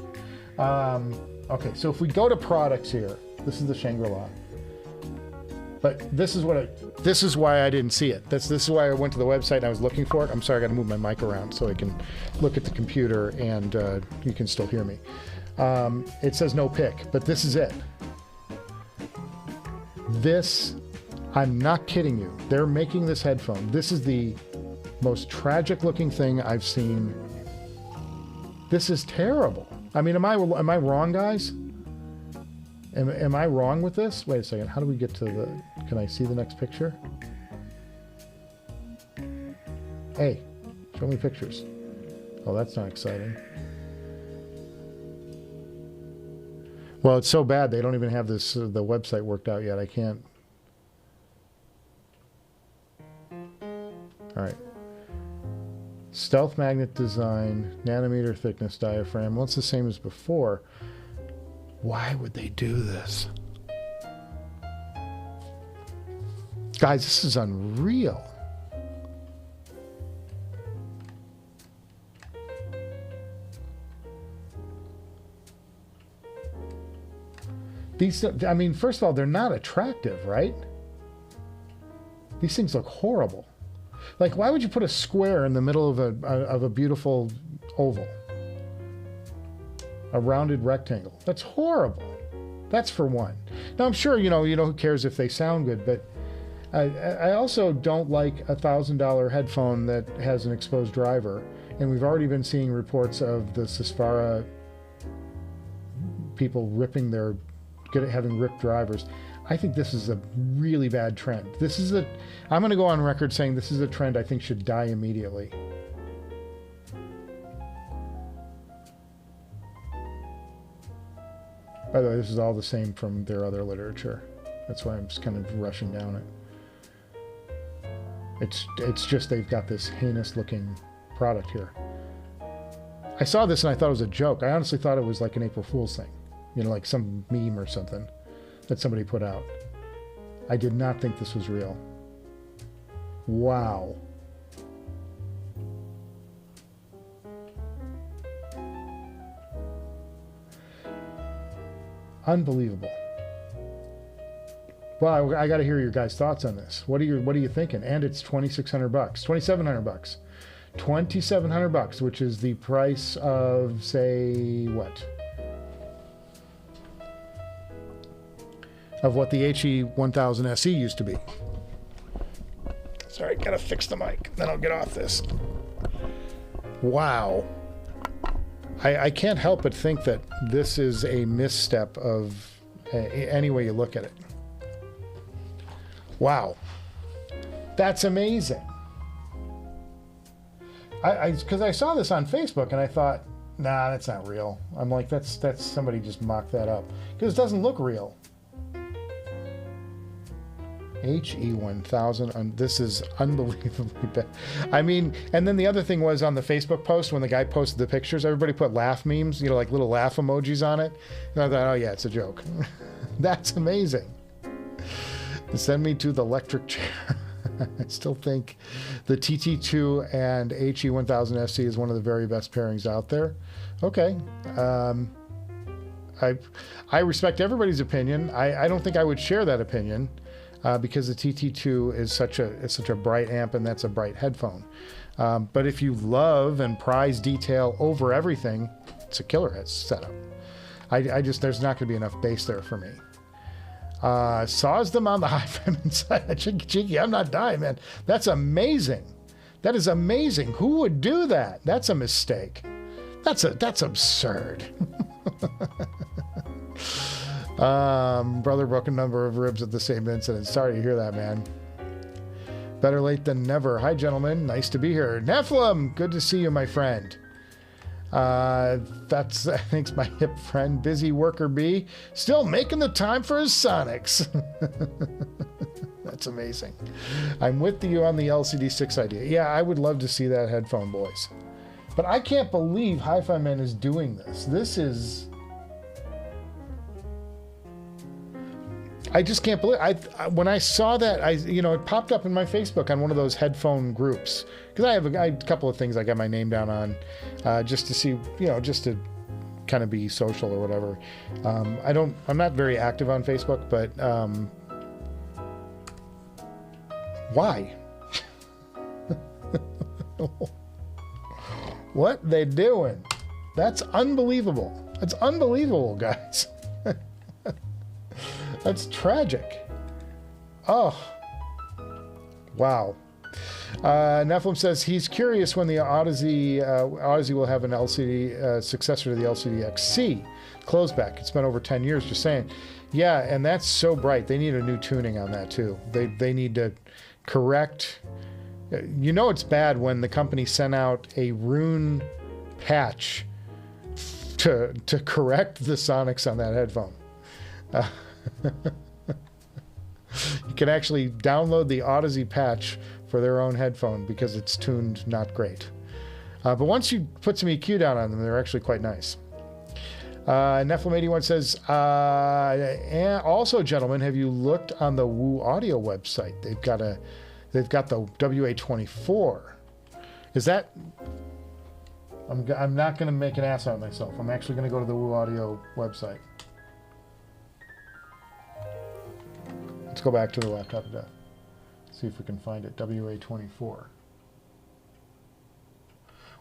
Okay, so if we go to products here, this is the Shangri-La. But this is why I didn't see it. This is why I went to the website and I was looking for it. I'm sorry, I got to move my mic around so I can look at the computer and you can still hear me. It says no pick, but this is it. This, I'm not kidding you. They're making this headphone. This is the most tragic looking thing I've seen. This is terrible. I mean, am I wrong, guys? Am I wrong with this? Wait a second. How do we get to the... Can I see the next picture? Hey, show me pictures. Oh, that's not exciting. Well, it's so bad they don't even have this the website worked out yet. I can't... All right. Stealth magnet design, nanometer thickness diaphragm. Well, it's the same as before. Why would they do this? Guys, this is unreal. These, I mean, first of all, they're not attractive, right? These things look horrible. Like, why would you put a square in the middle of a beautiful oval? A rounded rectangle. That's horrible. That's for one. Now, I'm sure, you know, who cares if they sound good, but I also don't like a $1,000 headphone that has an exposed driver. And we've already been seeing reports of the Sapphire people ripping their, having ripped drivers. I think this is a really bad trend. This is I'm going to go on record saying this is a trend I think should die immediately. By the way, this is all the same from their other literature. That's why I'm just kind of rushing down it. It's just they've got this heinous looking product here. I saw this and I thought it was a joke. I honestly thought it was like an April Fool's thing. You know, like some meme or something that somebody put out. I did not think this was real. Wow. Unbelievable. Well, I got to hear your guys' thoughts on this. What are you thinking? And it's $2,600, $2,700, $2,700, which is the price of, say, what? Of what the HE-1000 SE used to be. Sorry, gotta fix the mic. Then I'll get off this. Wow. I can't help but think that this is a misstep of any way you look at it. Wow. That's amazing. Because I saw this on Facebook and I thought, nah, that's not real. I'm like, that's somebody just mocked that up. Because it doesn't look real. HE-1000, this is unbelievably bad. I mean, and then the other thing was on the Facebook post, when the guy posted the pictures, everybody put laugh memes, you know, like little laugh emojis on it. And I thought, oh yeah, it's a joke. That's amazing. Send me to the electric chair. I still think the TT2 and HE-1000 SE is one of the very best pairings out there. Okay. I respect everybody's opinion. I don't think I would share that opinion. Because the TT2 is such a bright amp, and that's a bright headphone. But if you love and prize detail over everything, it's a killer head setup. There's not going to be enough bass there for me. Saws them on the HiFiman side. Cheeky, I'm not dying, man. That's amazing. That is amazing. Who would do that? That's a mistake. That's absurd. Brother broke a number of ribs at the same incident. Sorry to hear that, man. Better late than never. Hi, gentlemen. Nice to be here. Nephilim, good to see you, my friend. That's, thanks, my hip friend, Busy Worker B. Still making the time for his Sonics. That's amazing. I'm with you on the LCD6 idea. Yeah, I would love to see that headphone, boys. But I can't believe HiFiman is doing this. This is... I just can't believe when I saw that, it popped up in my Facebook on one of those headphone groups, because I have a couple of things I got my name down on, just to see, just to kind of be social or whatever. I'm not very active on Facebook, but why? What they doing? That's unbelievable. That's unbelievable, guys. That's tragic. Oh, wow. Nephilim says he's curious when the Audeze will have an LCD successor to the LCD-XC closeback. It's been over 10 years, just saying. Yeah, and that's so bright. They need a new tuning on that too. They need to correct. You know it's bad when the company sent out a Rune patch to correct the sonics on that headphone. You can actually download the Audeze patch for their own headphone because it's tuned not great. But once you put some EQ down on them, they're actually quite nice. Nephilim81 says, and also, gentlemen, have you looked on the Woo Audio website? They've got the WA24. Is that... I'm not going to make an ass out of myself. I'm actually going to go to the Woo Audio website. Let's go back to the laptop of death. See if we can find it. WA24.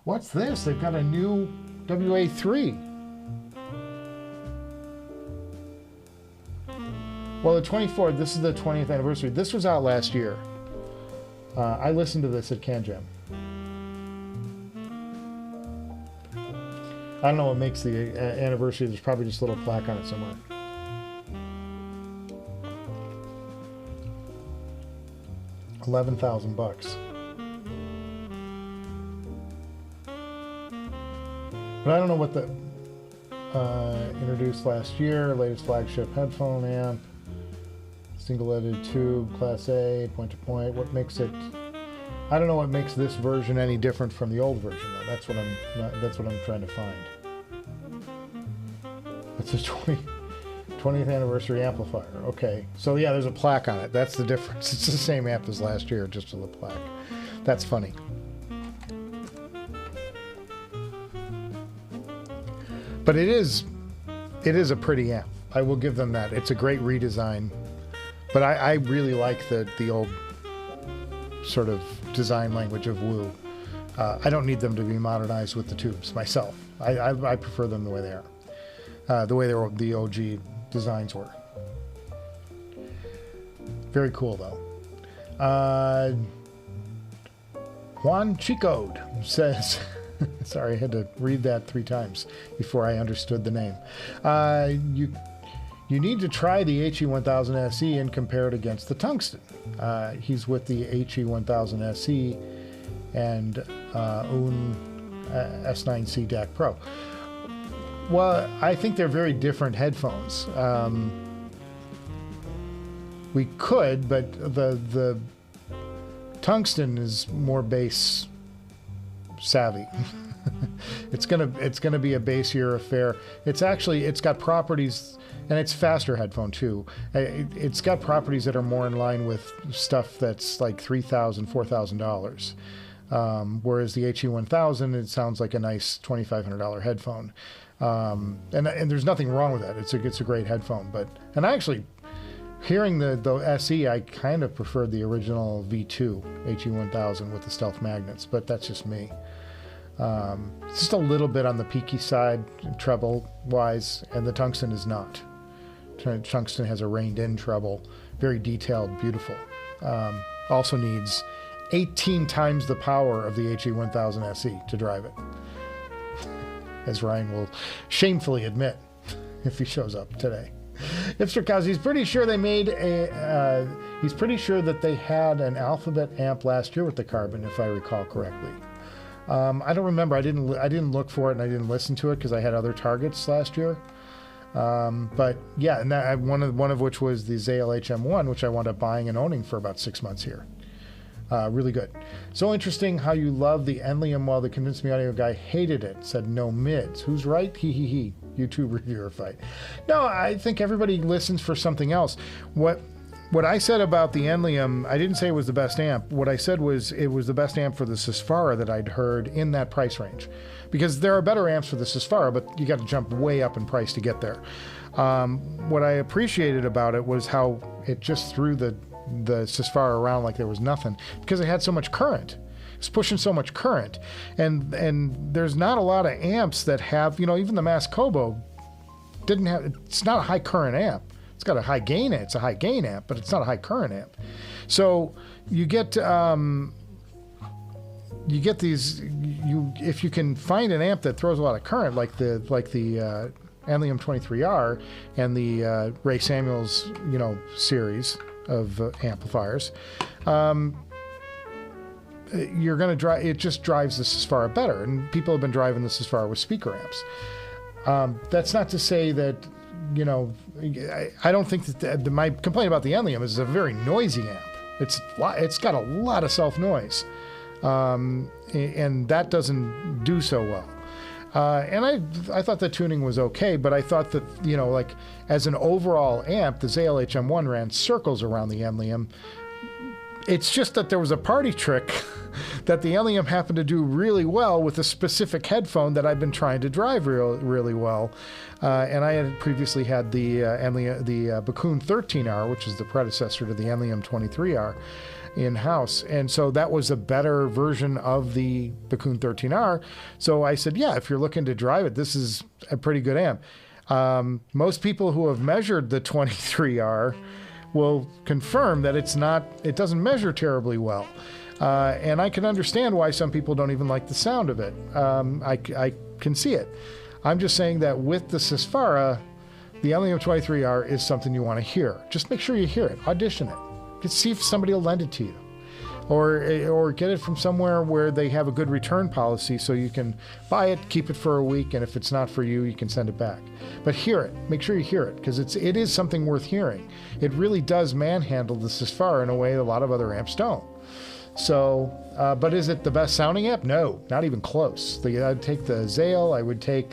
What's this? They've got a new WA3. Well, the 24, this is the 20th anniversary. This was out last year. I listened to this at CanJam. I don't know what makes the anniversary. There's probably just a little plaque on it somewhere. $11,000 bucks. But I don't know what the introduced last year. Latest flagship headphone amp. Single-leaded tube, Class A, point-to-point. What makes it? I don't know what makes this version any different from the old version, though. That's what I'm trying to find. It's a 20th anniversary amplifier. Okay, so yeah, there's a plaque on it. That's the difference. It's the same amp as last year, just with a plaque. That's funny. But it is a pretty amp. I will give them that. It's a great redesign. But I really like the old sort of design language of Woo. I don't need them to be modernized with the tubes myself. I prefer them the way they are. The way the OG designs were. Very cool, though. Juan Chicode says... Sorry, I had to read that 3 times before I understood the name. You need to try the HE1000 SE and compare it against the Tungsten. He's with the HE1000 SE and S9C DAC Pro. Well, I think they're very different headphones. We could, but the Tungsten is more bass savvy. It's gonna be a bassier affair. It's got properties, and it's faster headphone too. It's got properties that are more in line with stuff that's like $3,000, $4,000. Whereas the HE1000, it sounds like a nice $2,500 headphone. And there's nothing wrong with that. It's a great headphone. And actually, hearing the SE, I kind of preferred the original V2 HE1000 with the stealth magnets, but that's just me. Just a little bit on the peaky side, treble wise, and the Tungsten is not. Tungsten has a reined-in treble, very detailed, beautiful. Also needs 18 times the power of the HE1000 SE to drive it, as Ryan will shamefully admit if he shows up today. Hipster he's pretty sure they made he's pretty sure that they had an Alphabet amp last year with the Carbon, if I recall correctly. I don't remember. I didn't look for it, and I didn't listen to it because I had other targets last year. But yeah, and that, one of which was the Zale HM1, which I wound up buying and owning for about 6 months here. Really good. So interesting how you love the Enlium while the Convince Me Audio guy hated it. Said no mids. Who's right? He. YouTube reviewer fight. No, I think everybody listens for something else. What I said about the Enlium, I didn't say it was the best amp. What I said was it was the best amp for the Sesfara that I'd heard in that price range. Because there are better amps for the Sesfara, but you got to jump way up in price to get there. What I appreciated about it was how it just threw the Sesfara around like there was nothing, because it had so much current. It's pushing so much current. And there's not a lot of amps that have, even the Mass Kobo didn't have, it's not a high current amp. It's got a high gain. It's a high gain amp, but it's not a high current amp. So you get you get these. If you can find an amp that throws a lot of current, like the Anlium 23R and the Ray Samuels, series of amplifiers, you're going to drive. It just drives the Sesfara better, and people have been driving the Sesfara with speaker amps. That's not to say that, I don't think that my complaint about the Anlium is a very noisy amp. It's got a lot of self noise, and that doesn't do so well. And I thought the tuning was okay, but I thought that, like as an overall amp, the ZL HM1 ran circles around the Anlium. It's just that there was a party trick that the Anlium happened to do really well with a specific headphone that I've been trying to drive really well. And I had previously had the Bakun 13R, which is the predecessor to the Anlium 23R, in-house. And so that was a better version of the Bakun 13R. So I said, yeah, if you're looking to drive it, this is a pretty good amp. Most people who have measured the 23R will confirm that it doesn't measure terribly well. And I can understand why some people don't even like the sound of it. I can see it. I'm just saying that with the Sesfara, the Anlium 23R is something you want to hear. Just make sure you hear it. Audition it. Just see if somebody will lend it to you. Or get it from somewhere where they have a good return policy so you can buy it, keep it for a week, and if it's not for you, you can send it back. But hear it. Make sure you hear it, because it is something worth hearing. It really does manhandle the Sesfara in a way a lot of other amps don't. So, but is it the best sounding amp? No, not even close. I'd take the Zale, I would take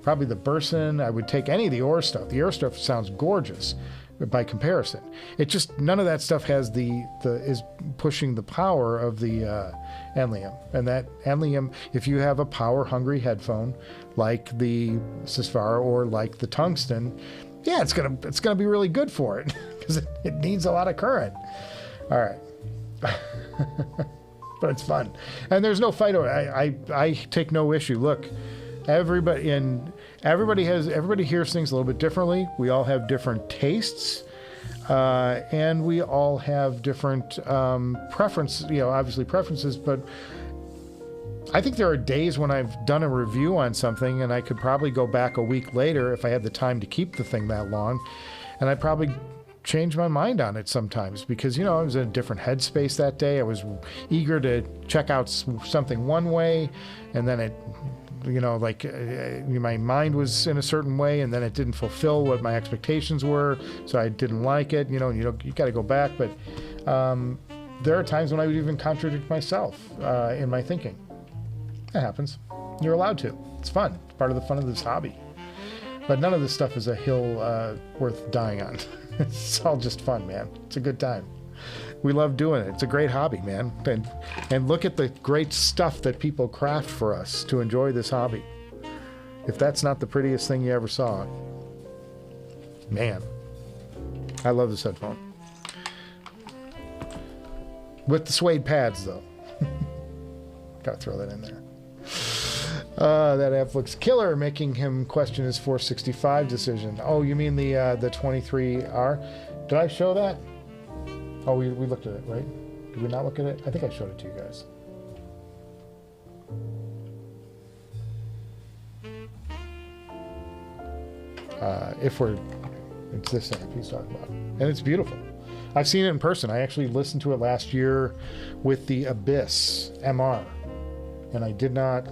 probably the Burson, I would take any of the Ohr stuff. The Ohr stuff sounds gorgeous by comparison. It just, none of that stuff has is pushing the power of the Anlium. And that Anlium, if you have a power hungry headphone like the Sesfara or like the Tungsten, yeah, it's gonna be really good for it because it needs a lot of current. All right. But it's fun. And there's no fight over it. I take no issue. Look, everybody hears things a little bit differently. We all have different tastes, and we all have different preferences. Obviously preferences. But I think there are days when I've done a review on something, and I could probably go back a week later if I had the time to keep the thing that long, and I'd probably change my mind on it sometimes because I was in a different headspace that day. I was eager to check out something one way, and then it. My mind was in a certain way, and then it didn't fulfill what my expectations were, so I didn't like it. You got to go back. But there are times when I would even contradict myself in my thinking. That happens. You're allowed to. It's fun. It's part of the fun of this hobby. But none of this stuff is a hill worth dying on. It's all just fun, man. It's a good time. We love doing it. It's a great hobby, man. And look at the great stuff that people craft for us to enjoy this hobby. If that's not the prettiest thing you ever saw, man, I love this headphone. With the suede pads, though. Gotta throw that in there. That amp looks killer, making him question his 465 decision. Oh, you mean the 23R? Did I show that? Oh, we looked at it, right? Did we not look at it? I think I showed it to you guys. It's this amp he's talking about. And it's beautiful. I've seen it in person. I actually listened to it last year with the Abyss MR. And I did not...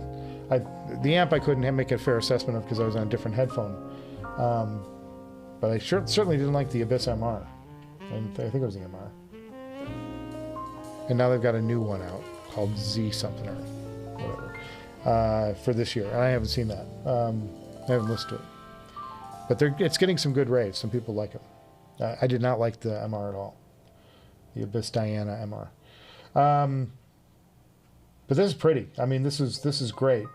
the amp I couldn't make a fair assessment of because I was on a different headphone. But I certainly didn't like the Abyss MR. I think it was the MR. And now they've got a new one out called Z something or whatever for this year. And I haven't seen that. I haven't listened to it. But it's getting some good raves. Some people like it. I did not like the MR at all. The Abyss Diana MR. But this is pretty. I mean, this is great.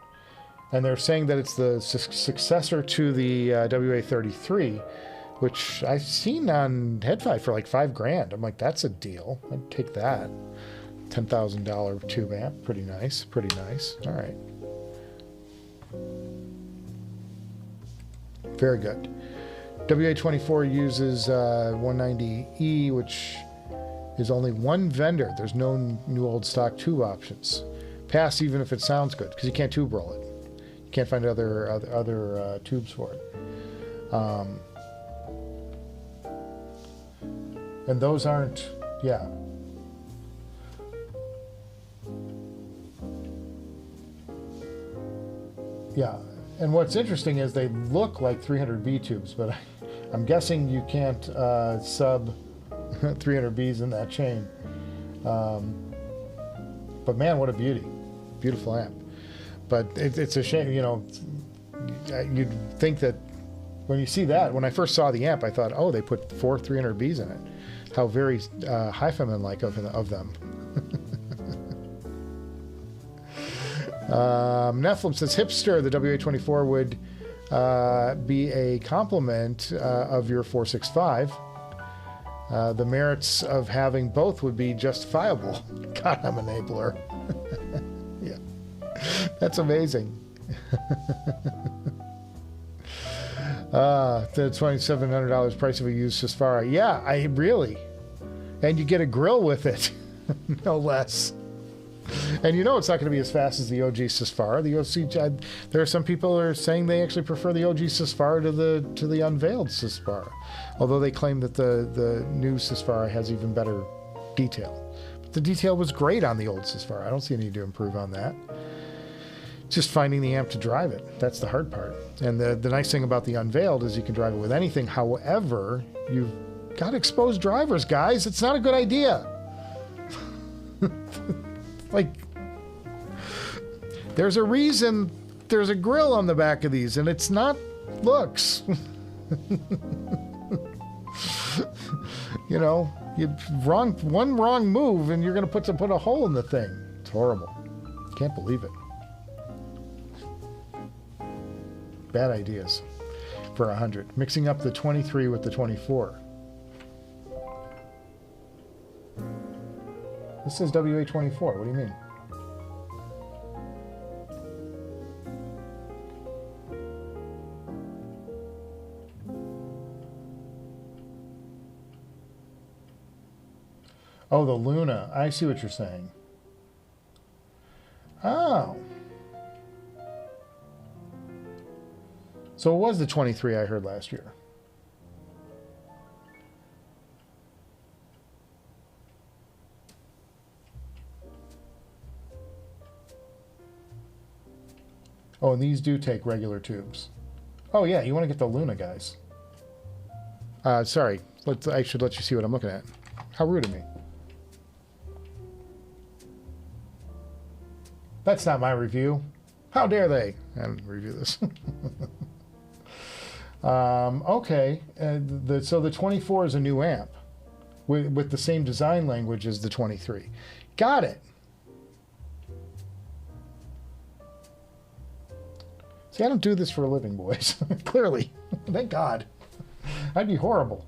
And they're saying that it's the successor to the WA33, which I've seen on HeadFi for like $5,000. I'm like, that's a deal. I'd take that. $10,000 tube amp. Pretty nice. Pretty nice. All right. Very good. WA24 uses 190E, which is only one vendor. There's no new old stock tube options. pass even if it sounds good, because you can't tube roll it. You can't find other tubes for it. And those aren't, yeah. Yeah, and what's interesting is they look like 300B tubes, but I'm guessing you can't sub 300Bs in that chain. But man, what a beauty. Beautiful amp. But it's a shame, you know, you'd think that when you see that, when I first saw the amp, I thought, oh, they put 4 300Bs in it. How very HiFiman-like of them. Nephilim says, hipster, the WA-24 would be a complement of your 465. The merits of having both would be justifiable. God, I'm an enabler. Yeah, that's amazing. The $2,700 price of a used Sapphire. Yeah, I really. And you get a grill with it, no less. And you know it's not going to be as fast as the OG Sapphire. The OC, there are some people who are saying they actually prefer the OG Sapphire to the Unveiled Sapphire, although they claim that the new Sapphire has even better detail. But the detail was great on the old Sapphire. I don't see any need to improve on that. Just finding the amp to drive it. That's the hard part. And the nice thing about the Unveiled is you can drive it with anything. However, you've got exposed drivers, guys. It's not a good idea. Like, there's a reason there's a grill on the back of these, and it's not looks. You know, one wrong move, and you're going to put a hole in the thing. It's horrible. Can't believe it. Bad ideas for 100. Mixing up the 23 with the 24. This says WA-24. What do you mean? Oh, the Luna. I see what you're saying. Oh. So it was the 23 I heard last year. Oh, and these do take regular tubes. Oh yeah, you want to get the Luna, guys. Sorry, I should let you see what I'm looking at. How rude of me. That's not my review. How dare they? I didn't review this. Okay, so the 24 is a new amp with the same design language as the 23. Got it. See, I don't do this for a living, boys. Clearly. Thank God. I'd be horrible.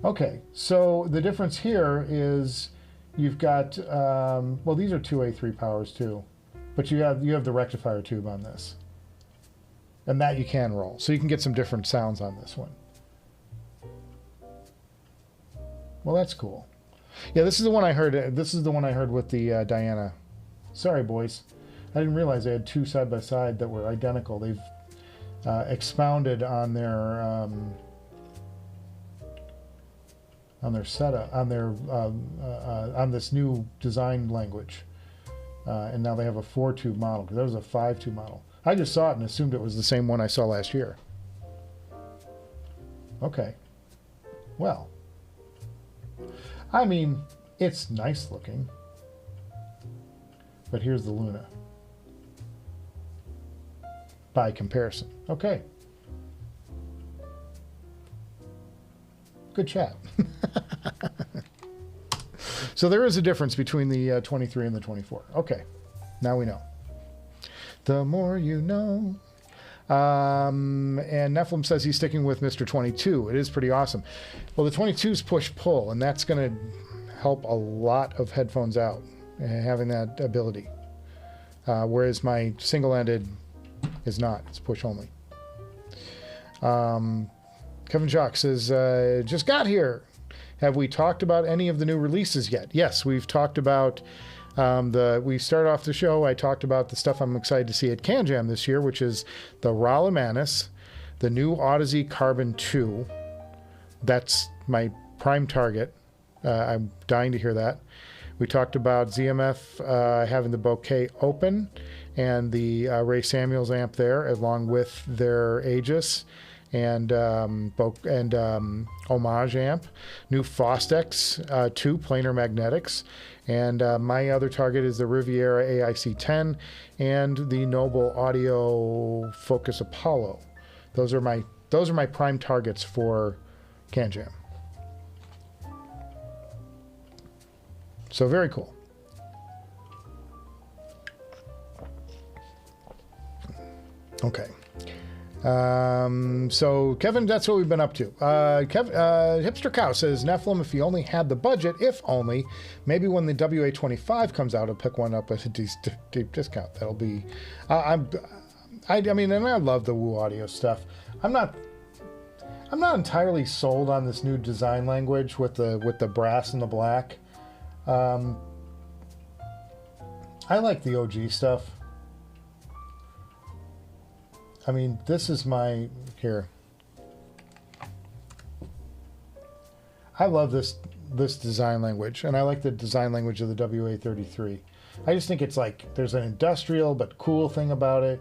Okay, so the difference here is you've got, well, these are 2A3 powers too, but you have the rectifier tube on this. And that you can roll. So you can get some different sounds on this one. Well, that's cool. Yeah, this is the one I heard. This is the one I heard with the Diana. Sorry, boys. I didn't realize they had two side by side that were identical. They've expounded on their setup, on this new design language, and now they have a 4-tube model because there was a 5-tube model. I just saw it and assumed it was the same one I saw last year. Okay. Well, I mean, it's nice looking, but here's the Luna. By comparison. Okay. Good chat. So there is a difference between the 23 and the 24. Okay. Now we know. The more you know. And Nephilim says he's sticking with Mr. 22. It is pretty awesome. Well, the 22's push-pull, and that's going to help a lot of headphones out, having that ability. Whereas my single-ended is not. It's push only. Kevin Jacques says, just got here. Have we talked about any of the new releases yet? Yes, we've talked about We started off the show, I talked about the stuff I'm excited to see at CanJam this year, which is the Rala Manus, the new Audeze Carbon 2. That's my prime target. I'm dying to hear that. We talked about ZMF having the Bouquet Open and the Ray Samuels amp there, along with their Aegis and Homage amp. New Fostex 2 planar magnetics. And my other target is the Riviera AIC-10 and the Noble Audio FoKus Apollo. Those are my prime targets for CanJam. So very cool. Okay. So Kevin, that's what we've been up to. Hipster Cow says, Nephilim, if you only had the budget, if only, maybe when the WA-25 comes out, I'll pick one up at a deep discount. That'll be, I mean, and I love the Woo Audio stuff. I'm not entirely sold on this new design language with the brass and the black. I like the OG stuff. I mean, this is my, here. I love this design language, and I like the design language of the WA-33. I just think it's like, there's an industrial but cool thing about it.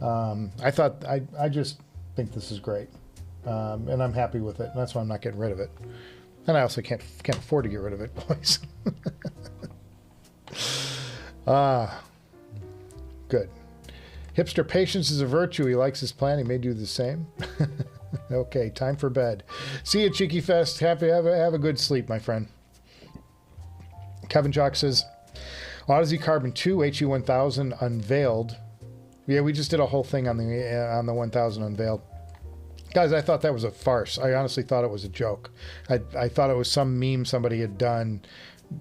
I just think this is great. And I'm happy with it, and that's why I'm not getting rid of it. And I also can't afford to get rid of it, boys. Good. Hipster patience is a virtue. He likes his plan. He may do the same. Okay, time for bed. See you, Cheeky Fest. Have a good sleep, my friend. Kevin Jock says, Audeze Carbon 2 HE-1000 Unveiled. Yeah, we just did a whole thing on the 1000 Unveiled. Guys, I thought that was a farce. I honestly thought it was a joke. I thought it was some meme somebody had done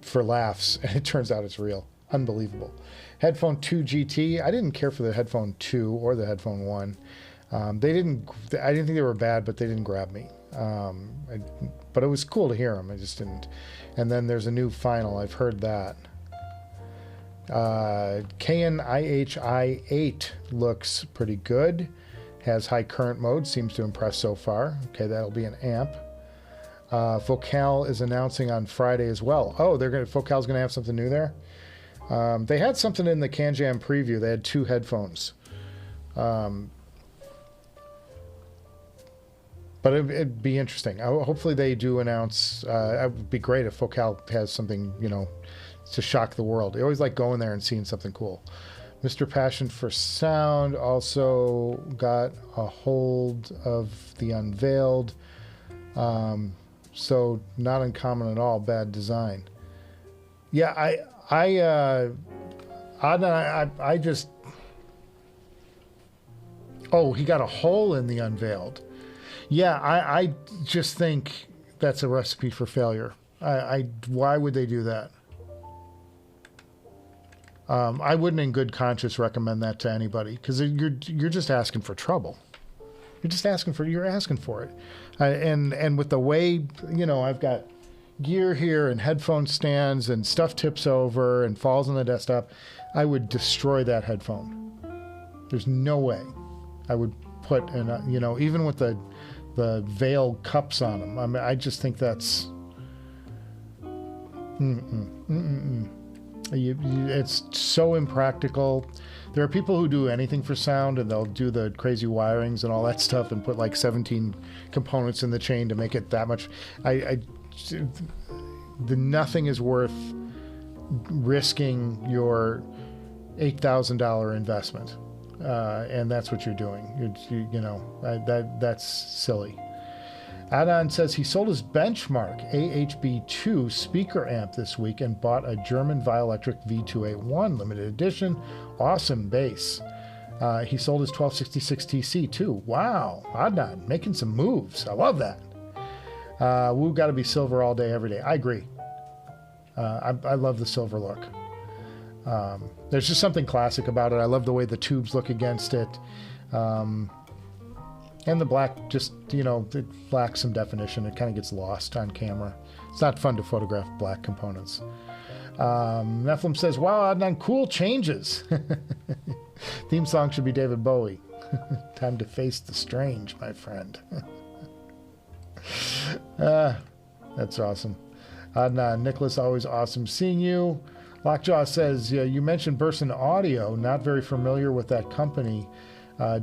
for laughs, and it turns out it's real. Unbelievable. Headphone 2 GT. I didn't care for the Headphone 2 or the Headphone 1. I didn't think they were bad, but they didn't grab me. But it was cool to hear them. I just didn't. And then there's a new Final. I've heard that. KNIHI-8 looks pretty good. Has high current mode. Seems to impress so far. Okay, that'll be an amp. FoKal is announcing on Friday as well. Oh, FoKal's going to have something new there? They had something in the CanJam preview. They had 2 headphones. But it'd be interesting. Hopefully they do announce. It would be great if FoKal has something, to shock the world. They always like going there and seeing something cool. Mr. Passion for Sound also got a hold of the Unveiled. So not uncommon at all. Bad design. Yeah, I just. Oh, he got a hole in the Unveiled. Yeah, I just think that's a recipe for failure. Why would they do that? I wouldn't in good conscience recommend that to anybody, because you're just asking for trouble. You're asking for it. And with the way, I've got gear here and headphone stands and stuff tips over and falls on the desktop, I would destroy that headphone. There's no way I would put in even with the veil cups on them. I mean, I just think that's it's so impractical. There are people who do anything for sound, and they'll do the crazy wirings and all that stuff and put like 17 components in the chain to make it that much. Nothing is worth risking your $8,000 investment, and that's what you're doing. That's silly. Adon says he sold his benchmark AHB2 speaker amp this week and bought a German Violectric V281 limited edition. Awesome bass. He sold his 1266 TC too. Wow, Adnan making some moves. I love that. Woo got to be silver all day, every day. I agree. I love the silver look. There's just something classic about it. I love the way the tubes look against it. And the black just, it lacks some definition. It kind of gets lost on camera. It's not fun to photograph black components. Nephilim says, wow, Adnan, cool changes. Theme song should be David Bowie. Time to face the strange, my friend. That's awesome. Adnan, Nicholas, always awesome seeing you. Lockjaw says, yeah, you mentioned Burson Audio. Not very familiar with that company.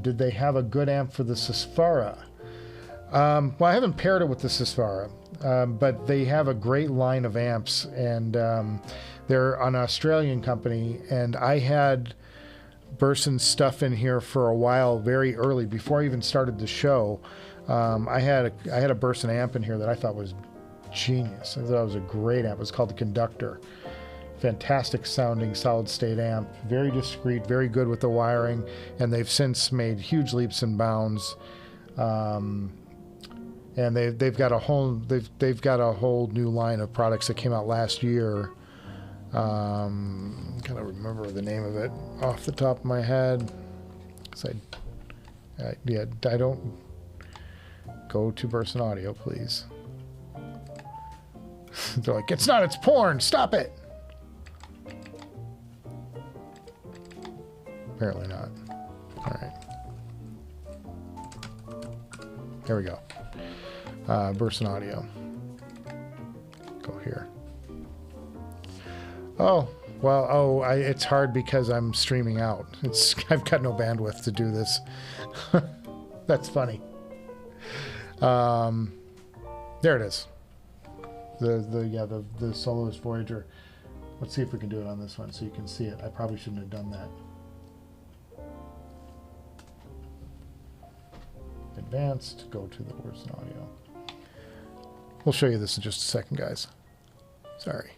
Did they have a good amp for the Sesfara? Well, I haven't paired it with the Sesfara, but they have a great line of amps, and they're an Australian company, and I had Burson stuff in here for a while, very early, before I even started the show. I had a Burson amp in here that I thought was genius. I thought it was a great amp. It was called the Conductor. Fantastic sounding solid state amp, very discreet, very good with the wiring, and they've since made huge leaps and bounds. And they've got a whole new line of products that came out last year. Can't remember the name of it off the top of my head. I don't go to Burson Audio, please. They're like, it's not, it's porn. Stop it. Apparently not. All right. There we go. Burson Audio. Go here. Oh, well, it's hard because I'm streaming out. I've got no bandwidth to do this. That's funny. There it is. The Soloist Voyager. Let's see if we can do it on this one so you can see it. I probably shouldn't have done that. Advanced, go to the Burson Audio. We'll show you this in just a second, guys. Sorry.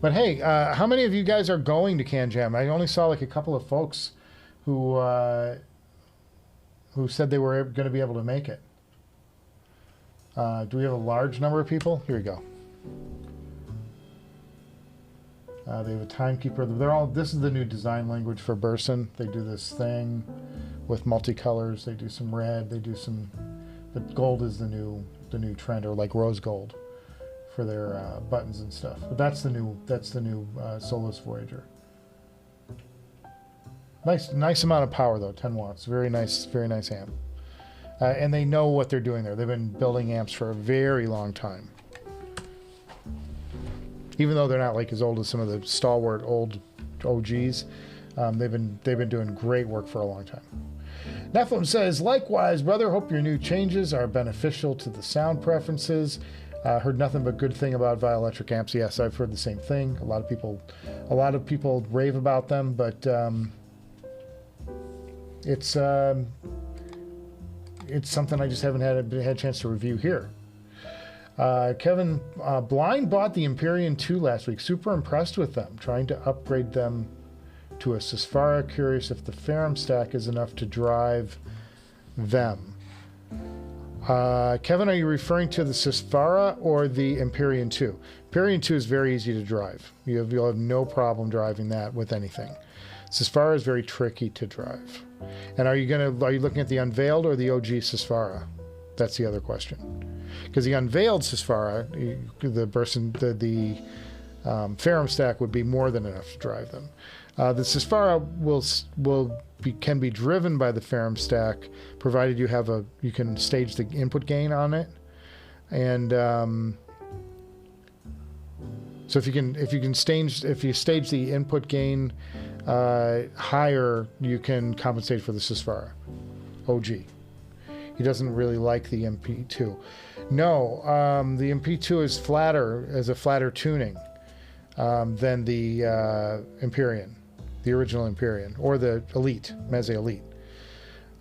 But hey, how many of you guys are going to CanJam? I only saw like a couple of folks who said they were going to be able to make it. Do we have a large number of people? Here we go. They have a timekeeper. This is the new design language for Burson. They do this thing with multicolors. They do some red. They do some. The gold is the new trend, or like rose gold, for their buttons and stuff. But that's the new Soloist Voyager. Nice amount of power though, 10 watts. Very nice amp. And they know what they're doing there. They've been building amps for a very long time. Even though they're not like as old as some of the stalwart old OGs, they've been doing great work for a long time. Nephilim says, likewise, brother, hope your new changes are beneficial to the sound preferences. Heard nothing but good thing about Vioelectric amps. Yes, I've heard the same thing. A lot of people rave about them, but it's something I just haven't had a chance to review here. Kevin Blind bought the Empyrean 2 last week. Super impressed with them. Trying to upgrade them to a Sesfara. Curious if the Ferrum stack is enough to drive them. Kevin, are you referring to the Sesfara or the Empyrean 2? Empyrean 2 is very easy to drive. You'll have no problem driving that with anything. Sesfara is very tricky to drive. And are you looking at the Unveiled or the OG Sesfara? That's the other question. Because the Unveiled Sesfara, the Ferrum stack would be more than enough to drive them. The Sesfara can be driven by the Ferrum stack, provided you can stage the input gain on it, and so if you stage the input gain higher, you can compensate for the Sesfara OG. He doesn't really like the MP2. No, the MP2 is flatter, as a flatter tuning than the Empyrean, the original Empyrean, or the Elite, Meze Elite.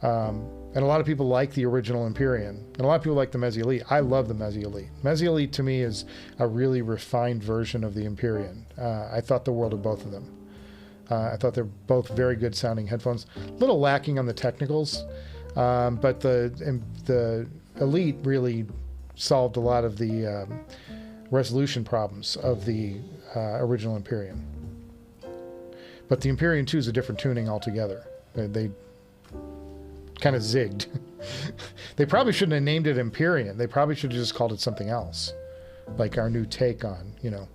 And a lot of people like the original Empyrean, and a lot of people like the Meze Elite. I love the Meze Elite. Meze Elite to me is a really refined version of the Empyrean. I thought the world of both of them. I thought they're both very good sounding headphones. A little lacking on the technicals, but the Elite really solved a lot of the resolution problems of the original Empyrean. But the Empyrean 2 is a different tuning altogether. They kind of zigged. They probably shouldn't have named it Empyrean. They probably should have just called it something else. like our new take on, you know.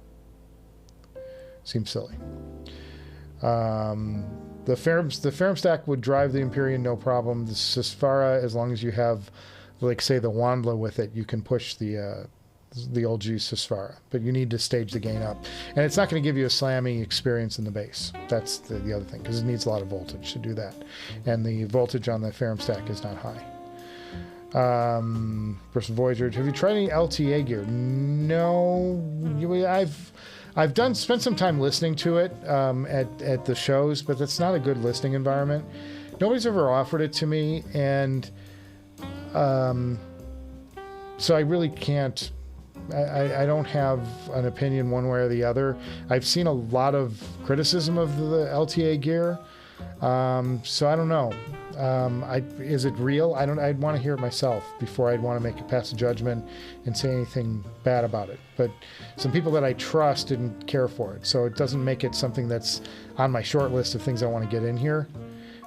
Seems silly. The Ferrum stack would drive the Empyrean no problem. The Sisfara, as long as you have, like, say, the Wandla with it, you can push the old G Sisfara. But you need to stage the gain up. And it's not going to give you a slammy experience in the bass. That's the other thing, because it needs a lot of voltage to do that. And the voltage on the Ferrum stack is not high. Person Voyager, have you tried any LTA gear? No. I've spent some time listening to it at the shows, but that's not a good listening environment. Nobody's ever offered it to me, and so I really can't. I don't have an opinion one way or the other. I've seen a lot of criticism of the LTA gear, so I don't know. Is it real? I'd want to hear it myself before I'd want to pass a judgment and say anything bad about it. But some people that I trust didn't care for it, so it doesn't make it something that's on my short list of things I want to get in here,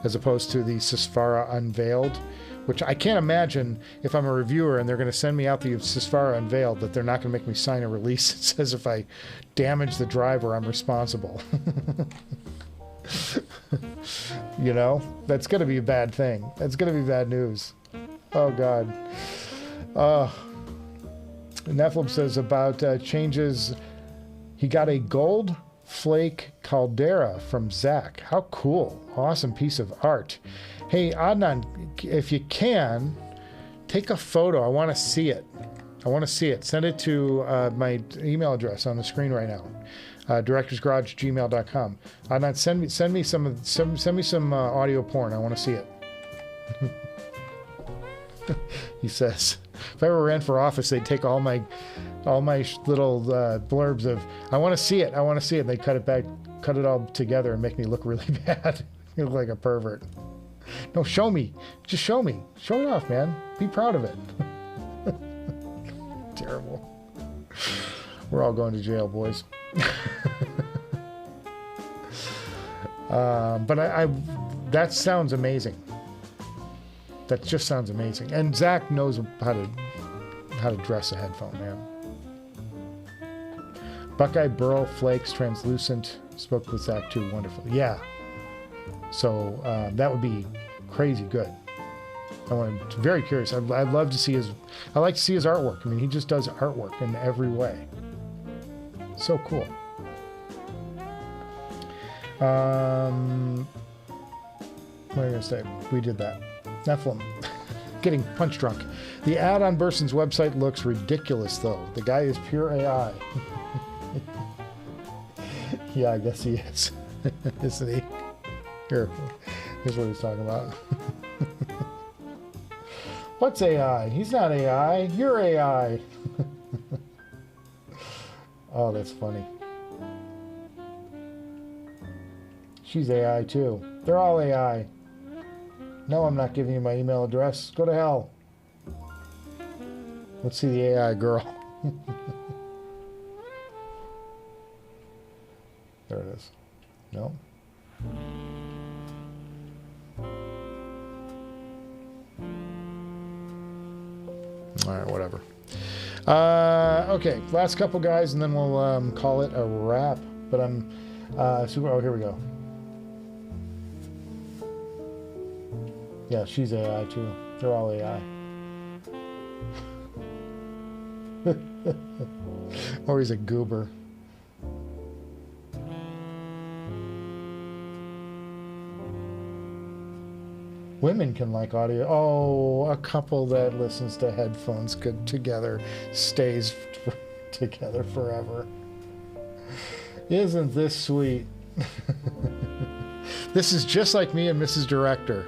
as opposed to the Sisfara Unveiled, which I can't imagine if I'm a reviewer and they're going to send me out the Sisfara Unveiled that they're not going to make me sign a release that says if I damage the driver, I'm responsible. You know, that's going to be a bad thing. That's going to be bad news. Oh, God. Nephilim says about changes. He got a gold flake caldera from Zach. How cool. Awesome piece of art. Hey, Adnan, if you can, take a photo. I want to see it. Send it to my email address on the screen right now. directorsgarage@gmail.com. Adnan, send me some audio porn. I want to see it. He says, if I ever ran for office, they'd take all my little blurbs of I want to see it. And they cut it all together and make me look really bad. You look like a pervert. No, show me. Just show me. Show it off, man. Be proud of it. Terrible. We're all going to jail, boys. But that sounds amazing. That just sounds amazing. And Zach knows how to dress a headphone, man. Buckeye Burl Flakes Translucent. Spoke with Zach too. Wonderful. Yeah. So that would be crazy good. I'm very curious. I'd love to see I like to see his artwork. I mean, he just does artwork in every way. So cool. What am I going to say? We did that. Nephilim. Getting punch drunk. The ad on Burson's website looks ridiculous, though. The guy is pure AI. Yeah, I guess he is. Isn't he? Here's what he's talking about. What's AI? He's not AI. You're AI. Oh, that's funny. She's AI too. They're all AI. No, I'm not giving you my email address. Go to hell. Let's see the AI girl. There it is. No. All right, whatever. Okay, last couple guys, and then we'll call it a wrap. But I'm super. Oh, here we go. Yeah, she's AI too. They're all AI. Or he's a goober. Women can like audio. Oh, a couple that listens to headphones together stays together forever. Isn't this sweet? This is just like me and Mrs. Director.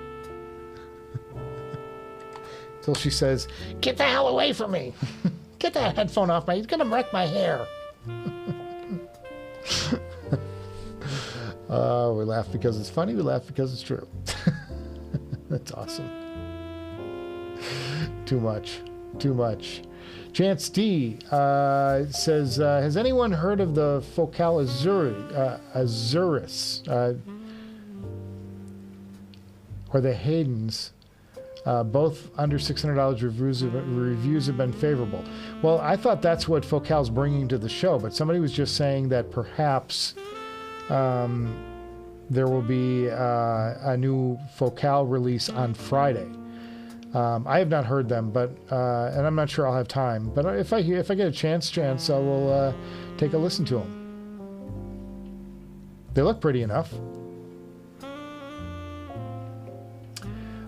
Till she says, "Get the hell away from me! Get that headphone off my... It's gonna wreck my hair." We laugh because it's funny. We laugh because it's true. That's awesome. Too much. Chance D says, has anyone heard of the FoKal Azuris or the Haydens Both under $600 reviews have been favorable. Well, I thought that's what FoCal's bringing to the show, but somebody was just saying that perhaps there will be a new FoCal release on Friday. I have not heard them, but and I'm not sure I'll have time. But if I get a chance, I will take a listen to them. They look pretty enough.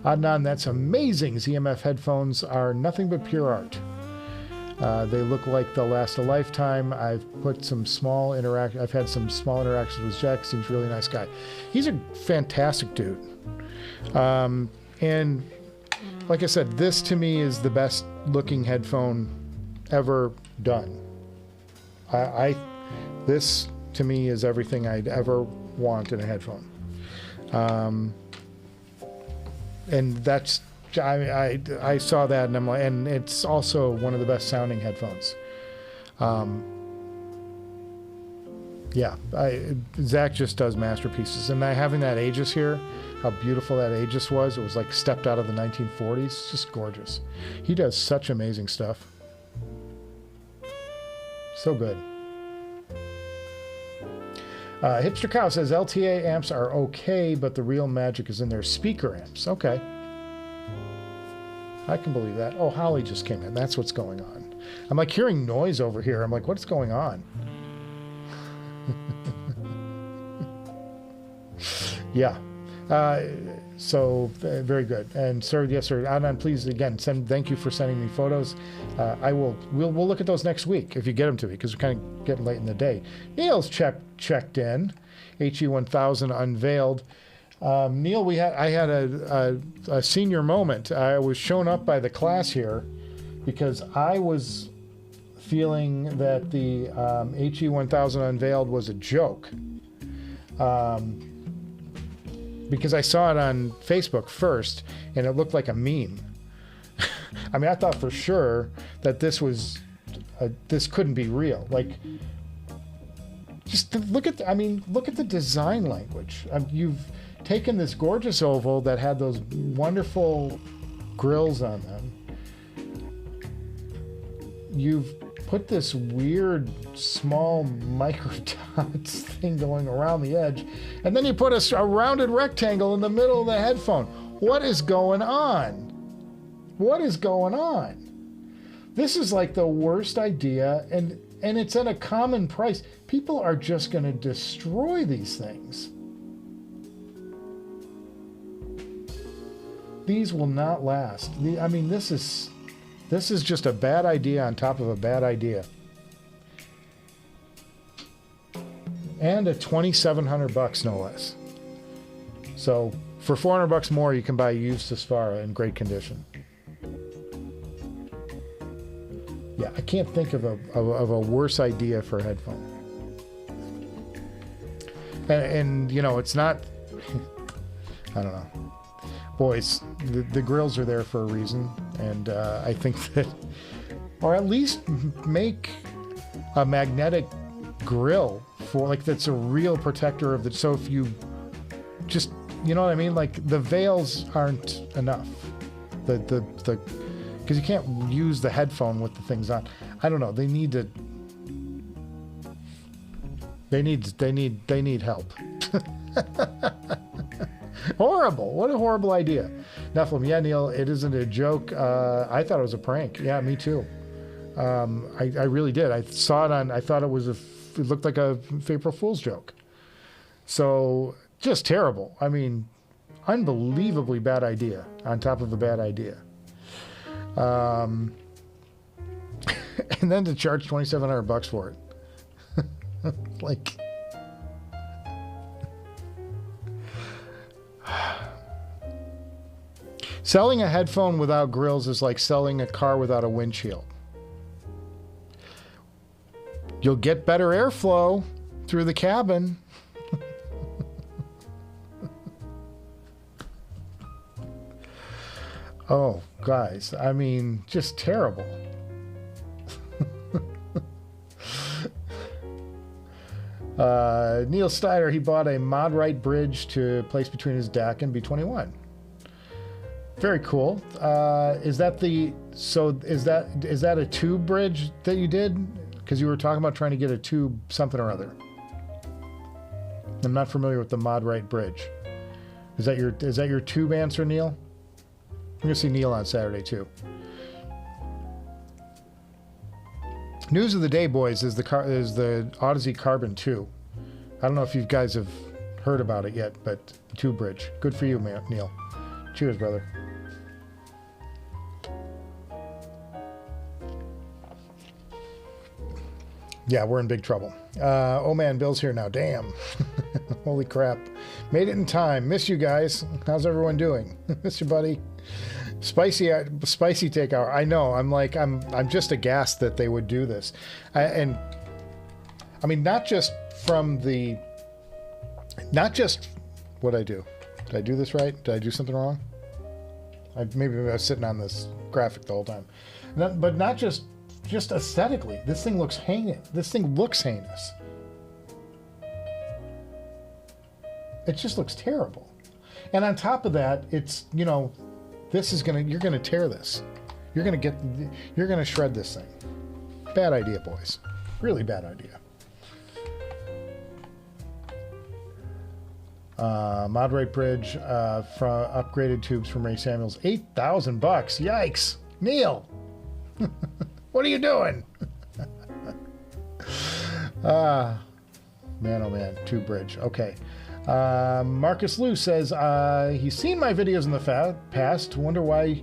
Adnan, that's amazing. ZMF headphones are nothing but pure art. They look like they'll last a lifetime. I've had some small interactions with Jack. Seems a really nice guy. He's a fantastic dude. And like I said, this to me is the best looking headphone ever done. This to me is everything I'd ever want in a headphone. And that's, I saw that and I'm like, and it's also one of the best sounding headphones. Yeah, Zach just does masterpieces. And having that Aegis here, how beautiful that Aegis was. It was like stepped out of the 1940s. It's just gorgeous. He does such amazing stuff. So good. Hipster Cow says LTA amps are okay, but the real magic is in their speaker amps. Okay. I can believe that. Oh, Holly just came in. That's what's going on. I'm like hearing noise over here. I'm like, what's going on? Yeah. So very good. And sir, yes, sir. Adnan, please again thank you for sending me photos. We'll look at those next week if you get them to me, because we're kind of getting late in the day. Neil's checked in. HE-1000 Unveiled. Neil, I had a senior moment. I was shown up by the class here because I was feeling that the HE-1000 Unveiled was a joke. Because I saw it on Facebook first, and it looked like a meme. I mean, I thought for sure that this couldn't be real. Like, just look at the design language. You've taken this gorgeous oval that had those wonderful grills on them. You've put this weird small micro dots thing going around the edge, and then you put a rounded rectangle in the middle of the headphone. What is going on? What is going on? This is like the worst idea, and it's at a common price. People are just going to destroy these things. These will not last. I mean, this is just a bad idea on top of a bad idea. And at $2,700 no less. So for $400 more, you can buy a used Sapphire in great condition. Yeah, I can't think of a worse idea for a headphone. And you know, it's not. I don't know. Boys, the grills are there for a reason, and I think that, or at least make a magnetic grill for, like, that's a real protector of the, so if you just, you know what I mean, like the veils aren't enough, the because you can't use the headphone with the things on. I don't know, they need help. Horrible. What a horrible idea. Nephilim, yeah, Neil, it isn't a joke. I thought it was a prank. Yeah, me too. I really did. I saw it on, I thought it looked like a April Fool's joke. So, just terrible. I mean, unbelievably bad idea on top of a bad idea. And then to charge $2,700 for it. Like, selling a headphone without grills is like selling a car without a windshield. You'll get better airflow through the cabin. Oh, guys, I mean, just terrible. Neil Steiner, he bought a Mod-Right bridge to place between his DAC and B21. Very cool. Is that a tube bridge that you did? Because you were talking about trying to get a tube something or other. I'm not familiar with the mod right bridge. Is that your tube answer, Neil? I'm gonna see Neil on Saturday too. News of the day, boys, is the Audeze Carbon 2. I don't know if you guys have heard about it yet, but tube bridge. Good for you, Neil. Cheers, brother. Yeah, we're in big trouble. Oh man, Bill's here now. Damn. Holy crap. Made it in time. Miss you guys. How's everyone doing? Miss you, buddy. Spicy take hour. I know. I'm just aghast that they would do this. And I mean, not just what I do. Did I do this right? Did I do something wrong? Maybe I was sitting on this graphic the whole time. But not just aesthetically. This thing looks heinous. It just looks terrible. And on top of that, it's, you're gonna tear this. You're gonna shred this thing. Bad idea, boys. Really bad idea. Moderate bridge from upgraded tubes from Ray Samuels. $8,000. Yikes. Neil. What are you doing? Man, oh man, tube bridge. Okay. Marcus Liu says he's seen my videos in the past. Wonder why.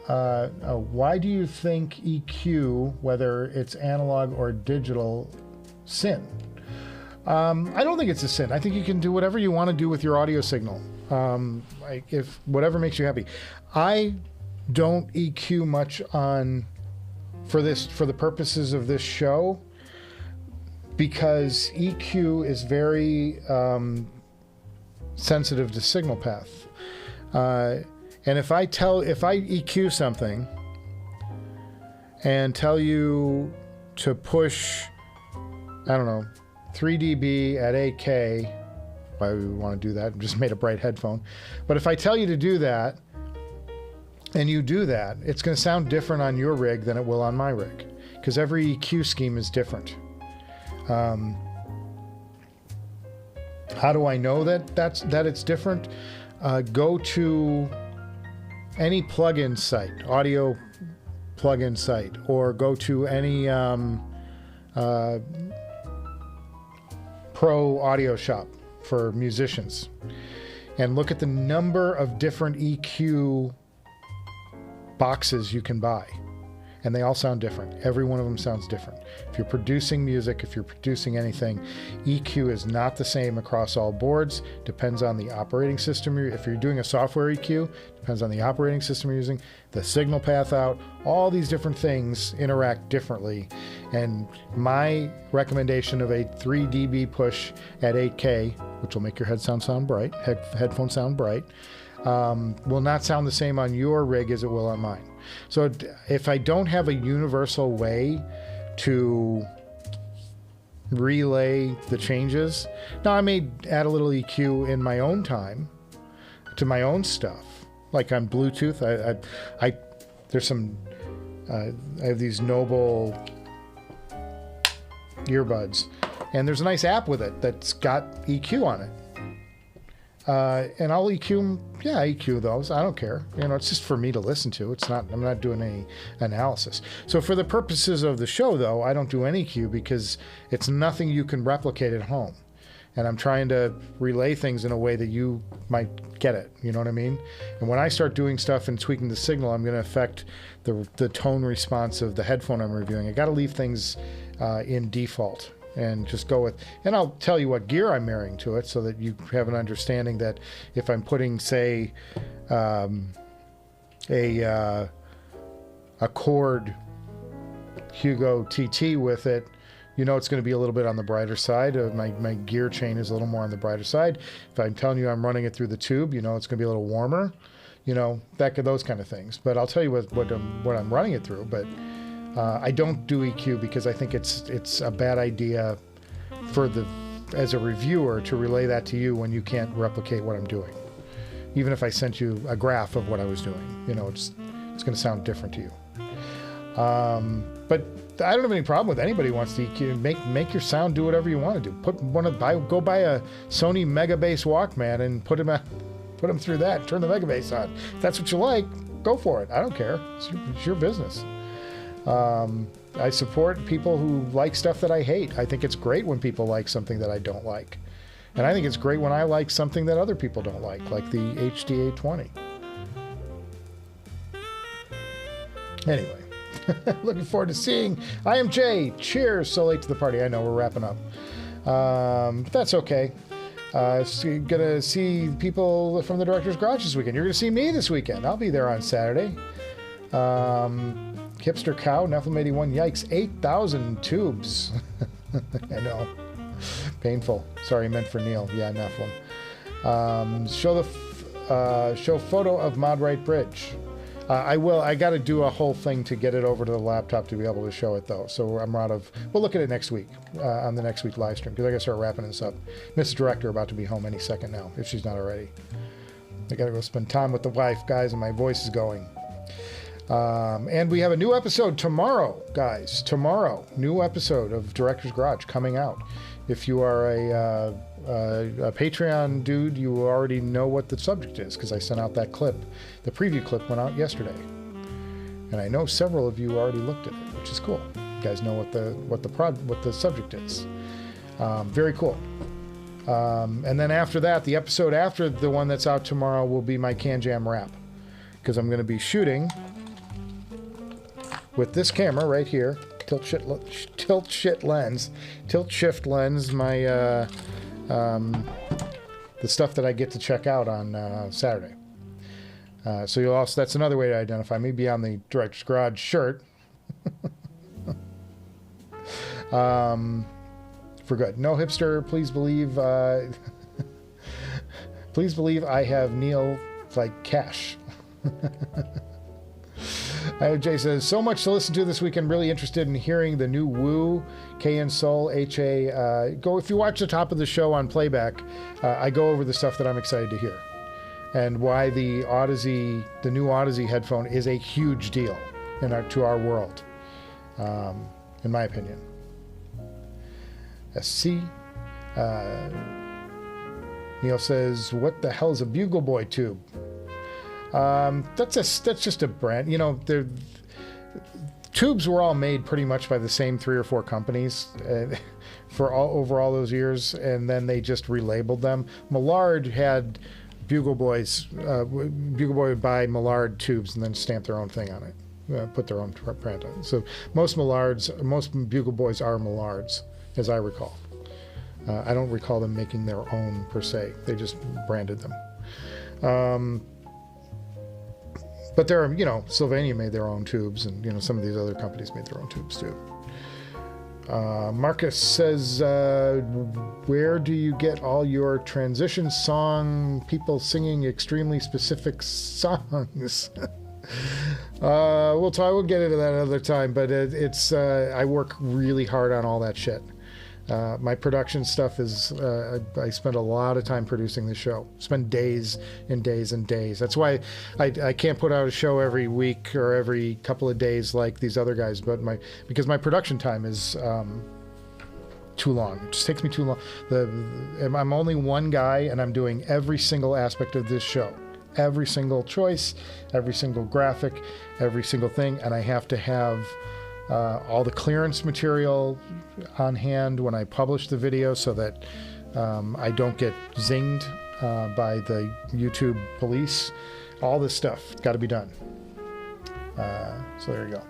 Why do you think EQ, whether it's analog or digital, sin? I don't think it's a sin. I think you can do whatever you want to do with your audio signal. If whatever makes you happy. I don't EQ much for the purposes of this show, because EQ is very sensitive to signal path. And if I EQ something and tell you to push, I don't know, 3 dB at 8K, why would we want to do that? I just made a bright headphone. But if I tell you to do that, and you do that, it's going to sound different on your rig than it will on my rig, because every EQ scheme is different. How do I know that it's different? Go to any plugin site, audio plugin site, or go to any pro audio shop for musicians, and look at the number of different EQ boxes you can buy, and they all sound different. Every one of them sounds different. If you're producing music, if you're producing anything, EQ is not the same across all boards. Depends on the operating system. If you're doing a software EQ, depends on the operating system you're using, the signal path out. All these different things interact differently, and my recommendation of a 3 dB push at 8K, which will make your headphones sound bright, will not sound the same on your rig as it will on mine. So if I don't have a universal way to relay the changes, now I may add a little EQ in my own time to my own stuff, like on Bluetooth. I have these Noble earbuds, and there's a nice app with it that's got EQ on it. And I'll EQ, EQ those. I don't care. It's just for me to listen to. I'm not doing any analysis. So for the purposes of the show, though, I don't do any EQ because it's nothing you can replicate at home. And I'm trying to relay things in a way that you might get it. You know what I mean? And when I start doing stuff and tweaking the signal, I'm going to affect the tone response of the headphone I'm reviewing. I got to leave things in default and just go with, and I'll tell you what gear I'm marrying to it so that you have an understanding that if I'm putting, say, a Cord Hugo TT with it, it's going to be a little bit on the brighter side. My gear chain is a little more on the brighter side. If I'm telling you I'm running it through the tube, it's going to be a little warmer, those kind of things. But I'll tell you what I'm running it through. But I don't do EQ because I think it's a bad idea as a reviewer to relay that to you when you can't replicate what I'm doing. Even if I sent you a graph of what I was doing, you know, it's going to sound different to you. But I don't have any problem with anybody who wants to EQ. Make your sound do whatever you want to do. Go buy a Sony Mega Bass Walkman and put them through that. Turn the Mega Bass on. If that's what you like, go for it. I don't care. It's your business. I support people who like stuff that I hate. I think it's great when people like something that I don't like. And I think it's great when I like something that other people don't like the HD-820. Anyway, looking forward to seeing IMJ. Cheers. So late to the party. I know we're wrapping up. But that's okay. So you're going to see people from the Director's Garage this weekend. You're going to see me this weekend. I'll be there on Saturday. Hipster Cow, Nephilim 81. Yikes, 8,000 tubes. I know. Painful. Sorry, meant for Neil. Yeah, Nephilim. Show photo of Moondrop Bridge. I will. I got to do a whole thing to get it over to the laptop to be able to show it, though. So I'm out of... We'll look at it next week, on the next week live stream, because I got to start wrapping this up. Mrs. Director about to be home any second now, if she's not already. I got to go spend time with the wife, guys, and my voice is going. And we have a new episode tomorrow, guys. Tomorrow, new episode of Director's Garage coming out. If you are a Patreon dude, you already know what the subject is because I sent out that clip. The preview clip went out yesterday, and I know several of you already looked at it, which is cool. You guys know what the subject is. Very cool. And then after that, the episode after the one that's out tomorrow will be my CanJam wrap, because I'm going to be shooting with this camera right here, tilt shift lens, my the stuff that I get to check out on Saturday. So you'll also, that's another way to identify me beyond the Director's Garage shirt. For good. No hipster, please believe please believe I have Neil like cash. Jay says, so much to listen to this weekend. Really interested in hearing the new Woo KN Soul HA. If you watch the top of the show on playback, I go over the stuff that I'm excited to hear, and why the new Audeze headphone is a huge deal to our world, in my opinion. SC. Neil says, what the hell is a Bugle Boy tube? That's just a brand. You know, tubes were all made pretty much by the same 3 or 4 companies over all those years, and then they just relabeled them. Millard had Bugle Boys. Bugle Boy would buy Millard tubes and then stamp their own thing on it, put their own print on it. So most Bugle Boys are Millards, as I recall. I don't recall them making their own per se. They just branded them. But there are, Sylvania made their own tubes, and, some of these other companies made their own tubes too. Marcus says, where do you get all your transition song people singing extremely specific songs? We'll get into that another time, but I work really hard on all that shit. My production stuff is, I spend a lot of time producing the show. Spend days and days and days. That's why I can't put out a show every week or every couple of days like these other guys, because my production time is too long. It just takes me too long. I'm only one guy, and I'm doing every single aspect of this show. Every single choice, every single graphic, every single thing, and I have to have all the clearance material on hand when I publish the video so that I don't get zinged by the YouTube police. All this stuff got to be done. So there you go.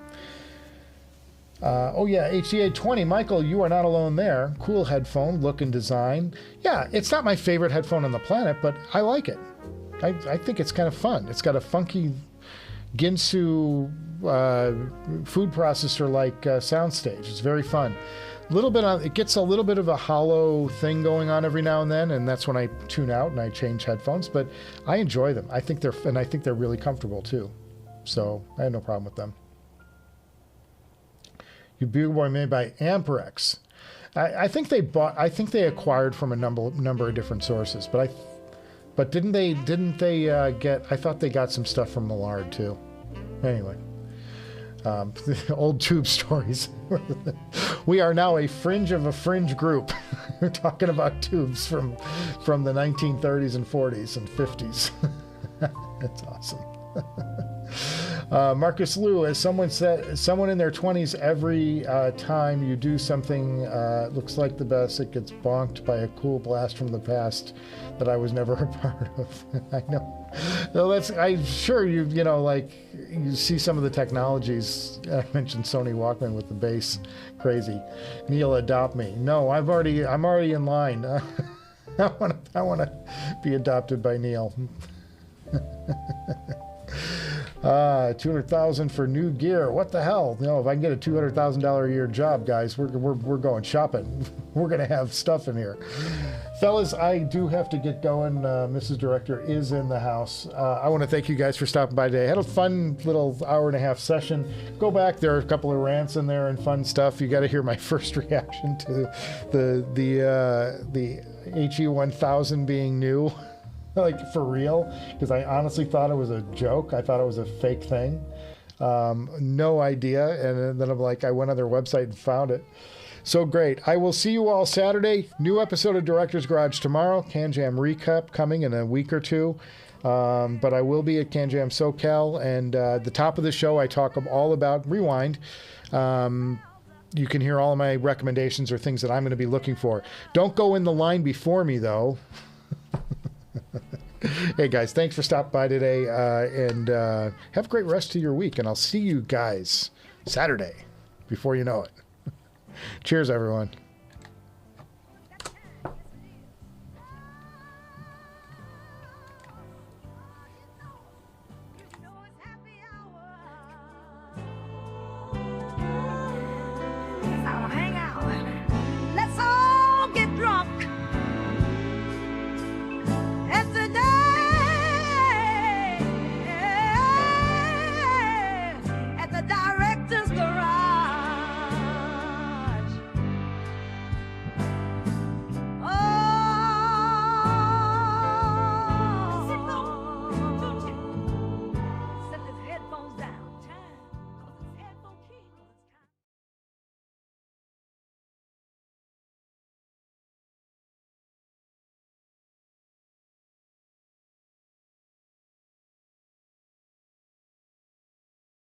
Oh yeah, HD-820. Michael, you are not alone there. Cool headphone, look and design. Yeah, it's not my favorite headphone on the planet, but I like it. I think it's kind of fun. It's got a funky Ginsu food processor like soundstage. It's very fun. It gets a little bit of a hollow thing going on every now and then, and that's when I tune out and I change headphones. But I enjoy them. I think they're really comfortable too. So I had no problem with them. You Bugle Boy made by Amperex. I think they acquired from a number of different sources, but But didn't they get, I thought they got some stuff from Millard too. Anyway, old tube stories. We are now a fringe of a fringe group. We're talking about tubes from the 1930s and 40s and 50s. That's awesome. Marcus Liu, as someone said, someone in their 20s, every time you do something looks like the best, it gets bonked by a cool blast from the past that I was never a part of. I know. Well, I'm sure you know, like, you see some of the technologies. I mentioned Sony Walkman with the bass. Crazy. Neil, adopt me. No, I'm already in line. I want to be adopted by Neil. 200,000 for new gear. What the hell? You know, if I can get a $200,000 a year job, guys, we're going shopping. We're gonna have stuff in here, fellas. I do have to get going. Mrs. Director is in the house. I want to thank you guys for stopping by today. I had a fun little hour and a half session. Go back. There are a couple of rants in there and fun stuff. You got to hear my first reaction to the HE-1000 being new. Like, for real, because I honestly thought it was a joke. I thought it was a fake thing. No idea. And then I'm like, I went on their website and found it. So great. I will see you all Saturday. New episode of Director's Garage tomorrow. CanJam recap coming in a week or two. But I will be at CanJam SoCal. And at the top of the show, I talk all about Rewind. You can hear all of my recommendations or things that I'm going to be looking for. Don't go in the line before me, though. Hey guys, thanks for stopping by today, and have a great rest of your week, and I'll see you guys Saturday before you know it. Cheers, everyone.